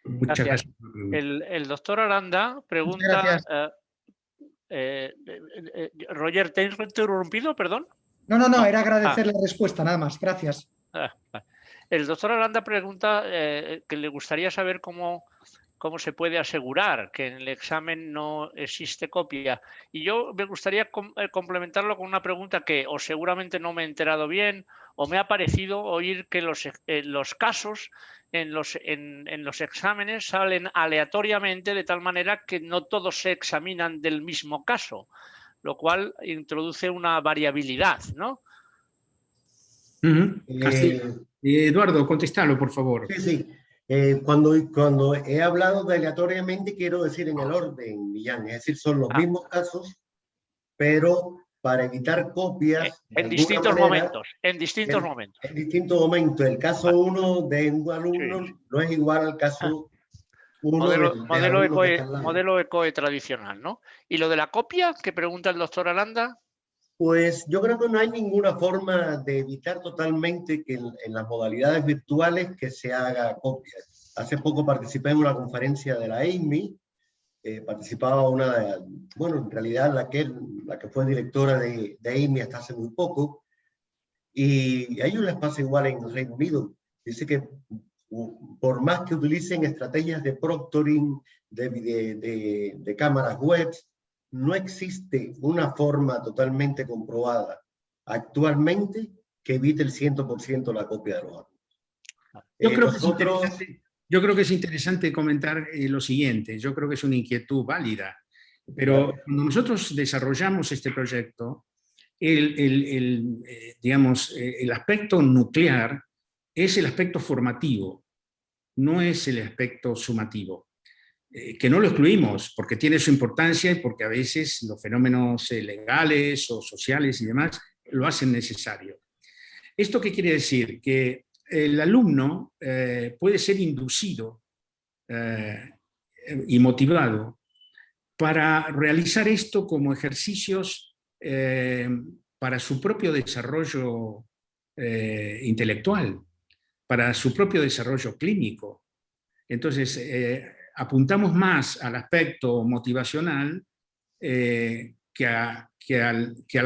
Muchas gracias. El doctor Aranda pregunta... Roger, ¿te he interrumpido? Perdón. No, era agradecer la respuesta, nada más. Gracias. El doctor Aranda pregunta que le gustaría saber cómo se puede asegurar que en el examen no existe copia. Y yo me gustaría complementarlo con una pregunta que o seguramente no me he enterado bien o me ha parecido oír que los casos en los exámenes salen aleatoriamente de tal manera que no todos se examinan del mismo caso, lo cual introduce una variabilidad, ¿no? Eduardo, contestalo, por favor. Sí. Cuando he hablado de aleatoriamente, quiero decir en el orden, Millán, es decir, son los mismos casos, pero para evitar copias... En distintos momentos. En distintos momentos. El caso 1 de un alumno no es igual al caso 1 modelo ECOE tradicional, ¿no? ¿Y lo de la copia que pregunta el doctor Aranda? Pues yo creo que no hay ninguna forma de evitar totalmente que en las modalidades virtuales que se haga copia. Hace poco participé en una conferencia de la AIMI, participaba en realidad la que fue directora de AIMI hasta hace muy poco, y a ellos les pasa igual en el Reino Unido. Dice que por más que utilicen estrategias de proctoring, de cámaras web, no existe una forma totalmente comprobada actualmente que evite el 100% la copia de los alumnos. Yo creo que es interesante comentar lo siguiente. Yo creo que es una inquietud válida, pero cuando nosotros desarrollamos este proyecto, el aspecto nuclear es el aspecto formativo, no es el aspecto sumativo. Que no lo excluimos, porque tiene su importancia y porque a veces los fenómenos legales o sociales y demás lo hacen necesario. ¿Esto qué quiere decir? Que el alumno puede ser inducido y motivado para realizar esto como ejercicios para su propio desarrollo intelectual, para su propio desarrollo clínico. Entonces, apuntamos más al aspecto motivacional que al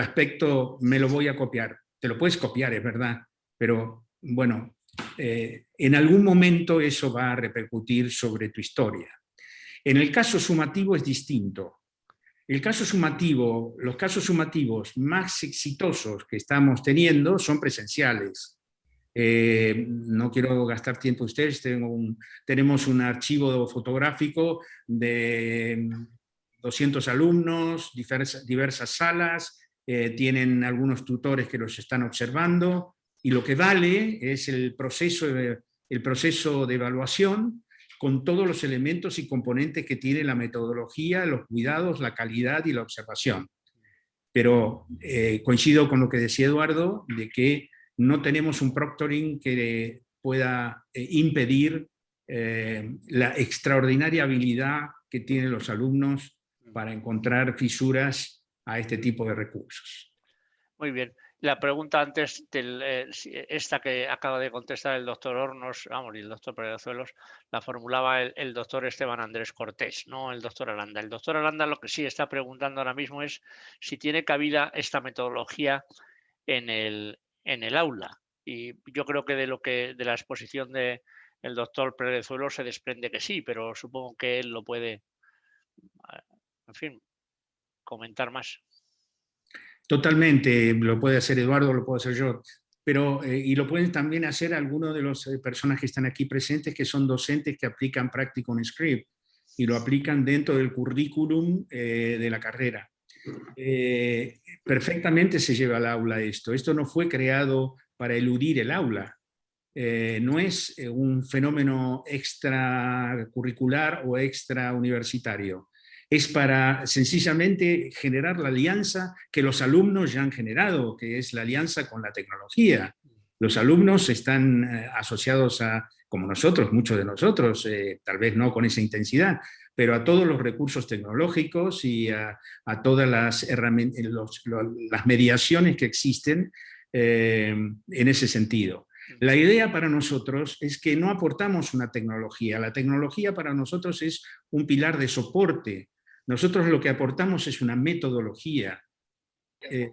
aspecto me lo voy a copiar. Te lo puedes copiar, es verdad, pero bueno, en algún momento eso va a repercutir sobre tu historia. En el caso sumativo es distinto. Los casos sumativos más exitosos que estamos teniendo son presenciales. No quiero gastar tiempo ustedes, tenemos un archivo fotográfico de 200 alumnos, diversas salas, tienen algunos tutores que los están observando, y lo que vale es el proceso de evaluación con todos los elementos y componentes que tiene la metodología, los cuidados, la calidad y la observación. Pero coincido con lo que decía Eduardo, de que no tenemos un proctoring que pueda impedir la extraordinaria habilidad que tienen los alumnos para encontrar fisuras a este tipo de recursos. Muy bien. la pregunta antes, esta que acaba de contestar el doctor Hornos, y el doctor Pérez-Zuelos, la formulaba el doctor Esteban Andrés Cortés, no el doctor Aranda. El doctor Aranda lo que sí está preguntando ahora mismo es si tiene cabida esta metodología en el aula. Y yo creo que de la exposición del doctor Pérez-Zuelos se desprende que sí, pero supongo que él lo puede, en fin, comentar más. Totalmente, lo puede hacer Eduardo, lo puedo hacer yo, pero y lo pueden también hacer algunos de los personas que están aquí presentes, que son docentes que aplican Practicum Script y lo aplican dentro del currículum de la carrera. Perfectamente se lleva al aula esto. Esto no fue creado para eludir el aula. No es un fenómeno extracurricular o extrauniversitario. Es para sencillamente generar la alianza que los alumnos ya han generado, que es la alianza con la tecnología. Los alumnos están asociados a, como nosotros, muchos de nosotros, tal vez no con esa intensidad, pero a todos los recursos tecnológicos y a todas las las mediaciones que existen en ese sentido. La idea para nosotros es que no aportamos una tecnología. La tecnología para nosotros es un pilar de soporte. Nosotros lo que aportamos es una metodología. Este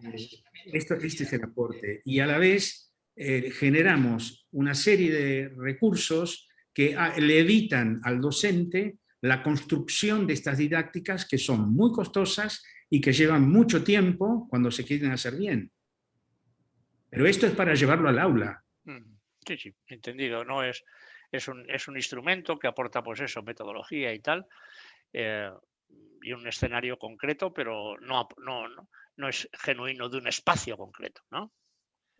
es el aporte. Y a la vez generamos una serie de recursos que le evitan al docente la construcción de estas didácticas que son muy costosas y que llevan mucho tiempo cuando se quieren hacer bien. Pero esto es para llevarlo al aula. Sí, sí, entendido. No es un instrumento que aporta, pues eso, metodología y tal, y un escenario concreto, pero no es genuino de un espacio concreto, ¿no?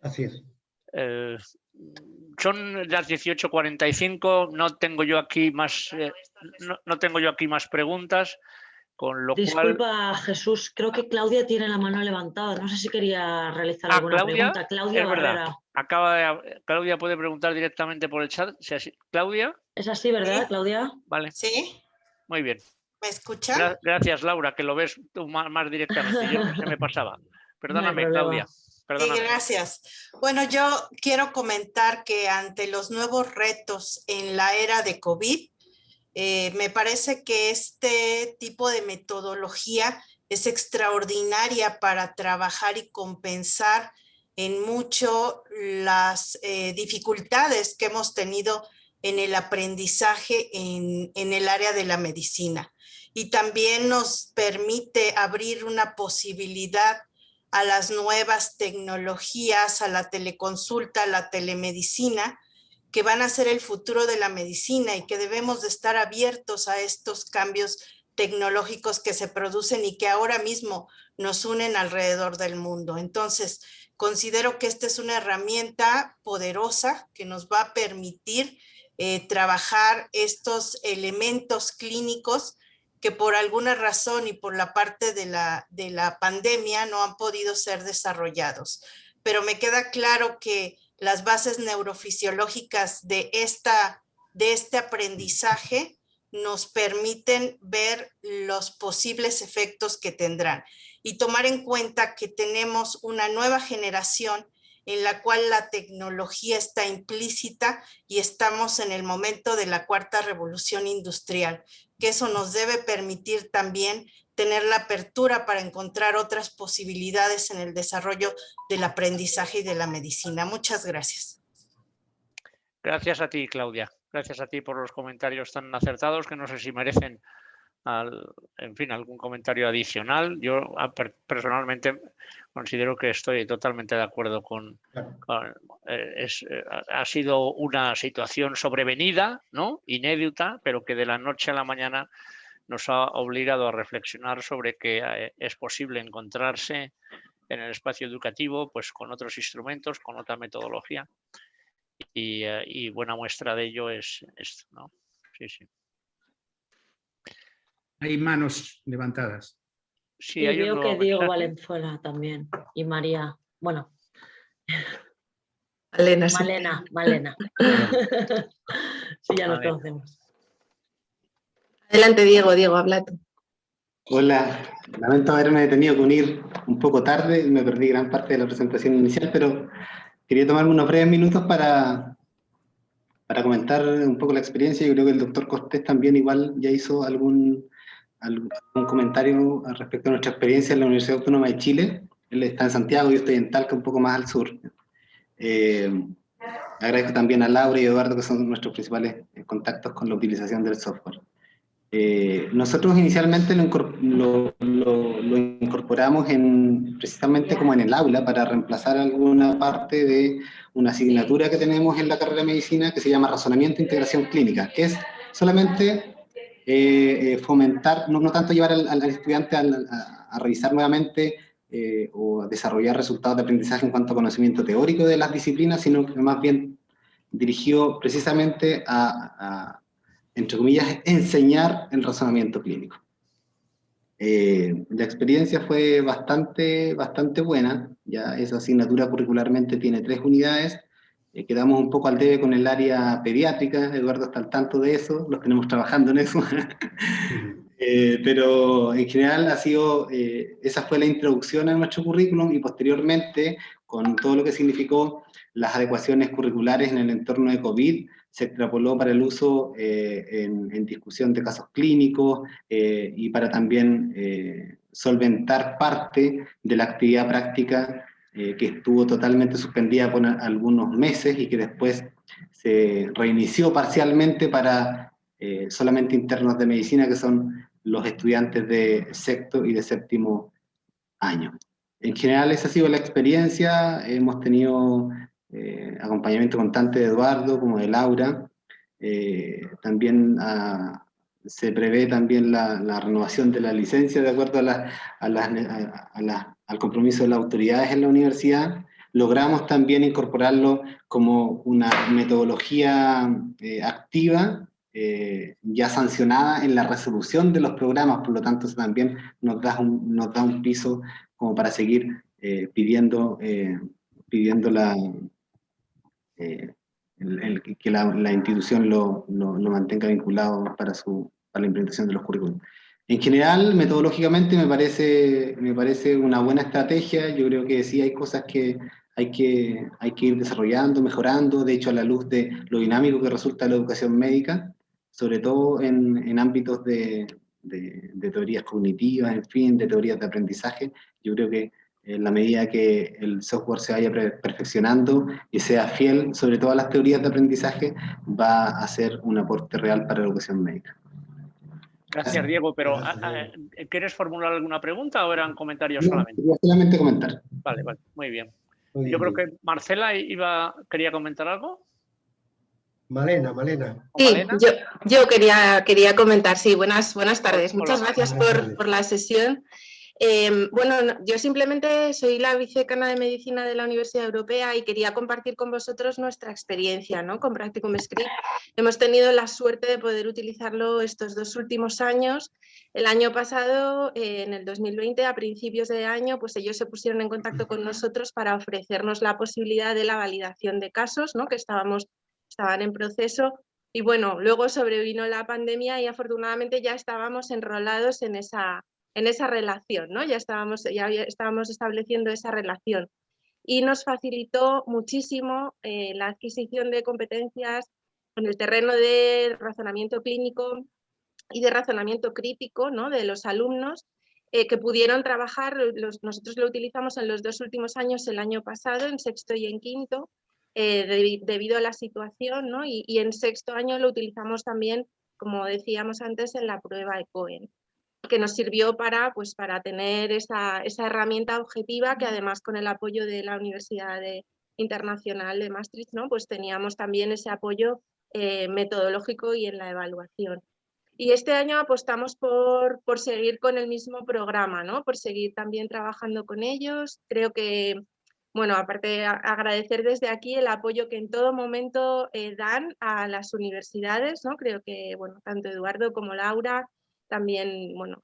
Así es. Son las 18:45. No tengo yo aquí más, no tengo yo aquí más preguntas. Con lo Disculpa, Jesús, creo que Claudia tiene la mano levantada. No sé si quería realizar alguna pregunta. Claudia Barrera. Claudia puede preguntar directamente por el chat. Claudia. Es así, ¿verdad, Claudia? Vale. Sí. Muy bien. ¿Me escuchan? Gracias, Laura, que lo ves tú más directamente. Yo se me pasaba. Perdóname, Claudia. Perdóname. Sí, gracias. Bueno, yo quiero comentar que ante los nuevos retos en la era de COVID, me parece que este tipo de metodología es extraordinaria para trabajar y compensar en mucho las dificultades que hemos tenido en el aprendizaje en el área de la medicina. Y también nos permite abrir una posibilidad a las nuevas tecnologías, a la teleconsulta, a la telemedicina, que van a ser el futuro de la medicina y que debemos de estar abiertos a estos cambios tecnológicos que se producen y que ahora mismo nos unen alrededor del mundo. Entonces, considero que esta es una herramienta poderosa que nos va a permitir trabajar estos elementos clínicos que por alguna razón y por la parte de la pandemia no han podido ser desarrollados. Pero me queda claro que las bases neurofisiológicas de este aprendizaje nos permiten ver los posibles efectos que tendrán y tomar en cuenta que tenemos una nueva generación en la cual la tecnología está implícita y estamos en el momento de la cuarta revolución industrial, que eso nos debe permitir también tener la apertura para encontrar otras posibilidades en el desarrollo del aprendizaje y de la medicina. Muchas gracias. Gracias a ti, Claudia. Gracias a ti por los comentarios tan acertados que no sé si merecen, en fin, algún comentario adicional. Yo personalmente considero que estoy totalmente de acuerdo ha sido una situación sobrevenida, ¿no? Inédita, pero que de la noche a la mañana nos ha obligado a reflexionar sobre que es posible encontrarse en el espacio educativo pues, con otros instrumentos, con otra metodología. Y buena muestra de ello es esto, ¿no? Sí, sí. Hay manos levantadas. Sí, hay veo que Diego Valenzuela también y María, bueno. Malena. Sí, ya nos conocemos. Adelante, Diego, habla tú. Hola, lamento haberme tenido que unir un poco tarde, me perdí gran parte de la presentación inicial, pero quería tomarme unos breves minutos para comentar un poco la experiencia. Yo creo que el doctor Cortés también igual ya hizo algún comentario respecto a nuestra experiencia en la Universidad Autónoma de Chile. Él está en Santiago, yo estoy en Talca, un poco más al sur. Agradezco también a Laura y Eduardo, que son nuestros principales contactos con la utilización del software. Nosotros inicialmente lo incorporamos precisamente como en el aula para reemplazar alguna parte de una asignatura que tenemos en la carrera de medicina que se llama razonamiento e integración clínica, que es solamente fomentar, no tanto llevar al estudiante a revisar nuevamente o a desarrollar resultados de aprendizaje en cuanto a conocimiento teórico de las disciplinas, sino que más bien dirigido precisamente entre comillas, enseñar el razonamiento clínico. La experiencia fue bastante buena. Ya esa asignatura curricularmente tiene 3 unidades. Quedamos un poco al debe con el área pediátrica. Eduardo está al tanto de eso, los tenemos trabajando en eso. Pero en general ha sido, esa fue la introducción a nuestro currículum, y posteriormente, con todo lo que significó las adecuaciones curriculares en el entorno de COVID, se extrapoló para el uso en discusión de casos clínicos y para también solventar parte de la actividad práctica que estuvo totalmente suspendida por algunos meses y que después se reinició parcialmente para solamente internos de medicina, que son los estudiantes de sexto y de séptimo año. En general esa ha sido la experiencia. Hemos tenido acompañamiento constante de Eduardo como de Laura. También se prevé también la renovación de la licencia de acuerdo al compromiso de las autoridades en la universidad. Logramos también incorporarlo como una metodología activa, ya sancionada en la resolución de los programas, por lo tanto eso también nos da un piso como para seguir pidiendo que la institución lo mantenga vinculado para la implementación de los currículum. En general, metodológicamente me parece una buena estrategia. Yo creo que sí hay cosas que hay que ir desarrollando, mejorando, de hecho a la luz de lo dinámico que resulta la educación médica, sobre todo en ámbitos de teorías cognitivas, en fin, de teorías de aprendizaje. Yo creo que en la medida que el software se vaya perfeccionando y sea fiel sobre todo a las teorías de aprendizaje, va a ser un aporte real para la educación médica. Gracias, Diego, pero ¿quieres formular alguna pregunta o eran comentarios solamente? Quería solamente comentar. Vale, muy bien. Yo creo que Marcela quería comentar algo. Malena. Sí, yo quería comentar, sí, buenas tardes. Muchas gracias por la sesión. Bueno, yo simplemente soy la vicedecana de Medicina de la Universidad Europea y quería compartir con vosotros nuestra experiencia, ¿no?, con Practicum Script. Hemos tenido la suerte de poder utilizarlo estos 2 últimos años. El año pasado, en el 2020, a principios de año, pues ellos se pusieron en contacto con nosotros para ofrecernos la posibilidad de la validación de casos, ¿no?, que estaban en proceso. Y bueno, luego sobrevino la pandemia y afortunadamente ya estábamos enrolados en esa relación, ¿no? Ya estábamos estableciendo esa relación. Y nos facilitó muchísimo la adquisición de competencias en el terreno de razonamiento clínico y de razonamiento crítico, ¿no?, de los alumnos que pudieron trabajar. Nosotros lo utilizamos en los 2 últimos años, el año pasado, en sexto y en quinto, debido a la situación, ¿no? Y en sexto año lo utilizamos también, como decíamos antes, en la prueba ECOEN, que nos sirvió para tener esa herramienta objetiva, que además con el apoyo de la Universidad Internacional de Maastricht, ¿no?, pues teníamos también ese apoyo metodológico y en la evaluación. Y este año apostamos por seguir con el mismo programa, ¿no?, por seguir también trabajando con ellos. Creo que, bueno, aparte agradecer desde aquí el apoyo que en todo momento dan a las universidades, ¿no? Creo que, bueno, tanto Eduardo como Laura también, bueno,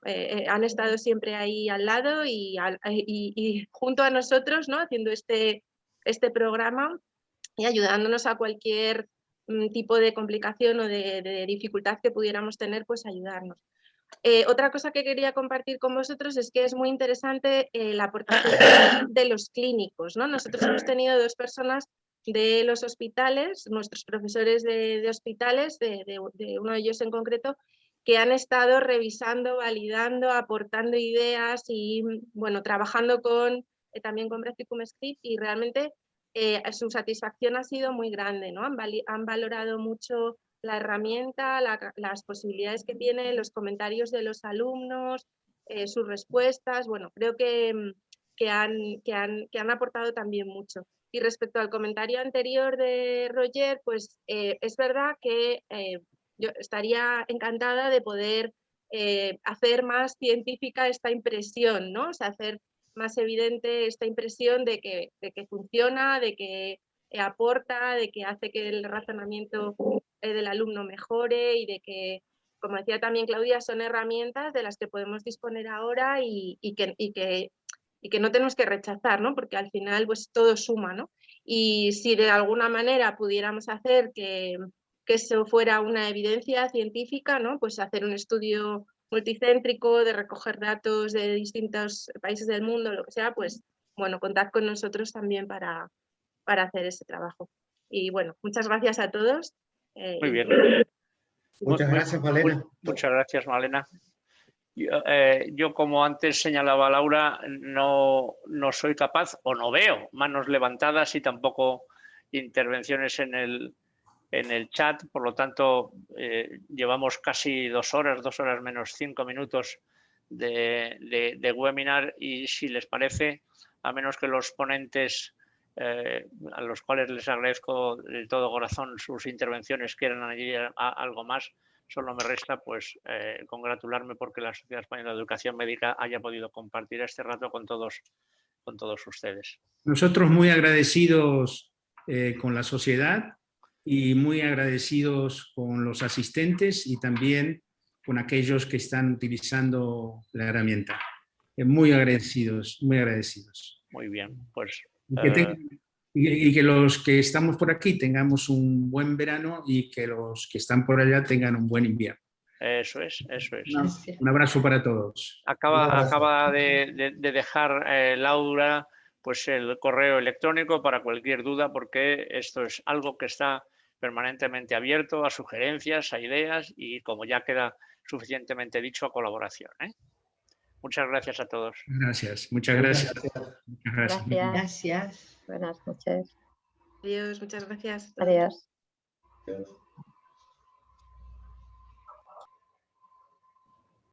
han estado siempre ahí al lado y junto a nosotros, ¿no?, haciendo este programa y ayudándonos a cualquier tipo de complicación o de dificultad que pudiéramos tener, pues ayudarnos. Otra cosa que quería compartir con vosotros es que es muy interesante la aportación de los clínicos, ¿no? Nosotros hemos tenido 2 personas de los hospitales, nuestros profesores de hospitales, de uno de ellos en concreto, que han estado revisando, validando, aportando ideas y, bueno, trabajando también con Practicum Script, y realmente su satisfacción ha sido muy grande, ¿no? Han valorado mucho la herramienta, las posibilidades que tiene, los comentarios de los alumnos, sus respuestas. Bueno, creo que han aportado también mucho. Y respecto al comentario anterior de Roger, pues es verdad que yo estaría encantada de poder hacer más científica esta impresión, ¿no? O sea, hacer más evidente esta impresión de que funciona, de que aporta, de que hace que el razonamiento del alumno mejore, y de que, como decía también Claudia, son herramientas de las que podemos disponer ahora y que no tenemos que rechazar, ¿no? Porque al final pues todo suma, ¿no? Y si de alguna manera pudiéramos hacer que eso fuera una evidencia científica, ¿no? Pues hacer un estudio multicéntrico, de recoger datos de distintos países del mundo, lo que sea, pues bueno, contad con nosotros también para hacer ese trabajo. Y bueno, muchas gracias a todos. Muy bien. Muchas gracias, Malena. Muchas gracias, Malena. Yo, como antes señalaba Laura, no soy capaz o no veo manos levantadas y tampoco intervenciones en el chat, por lo tanto llevamos casi 2 horas, 2 horas menos 5 minutos de webinar, y si les parece, a menos que los ponentes, a los cuales les agradezco de todo corazón sus intervenciones, quieran añadir algo más, solo me resta pues congratularme porque la Sociedad Española de Educación Médica haya podido compartir este rato con todos ustedes. Nosotros muy agradecidos con la sociedad y muy agradecidos con los asistentes y también con aquellos que están utilizando la herramienta. Muy agradecidos, muy agradecidos. Muy bien, pues... Y que los que estamos por aquí tengamos un buen verano y que los que están por allá tengan un buen invierno. Eso es, eso es. Un abrazo para todos. Acaba de dejar Laura pues el correo electrónico para cualquier duda, porque esto es algo que está permanentemente abierto a sugerencias, a ideas y, como ya queda suficientemente dicho, a colaboración. Muchas gracias a todos. Gracias, muchas gracias. Muchas gracias. Gracias. Buenas noches. Adiós, muchas gracias. Adiós. Adiós.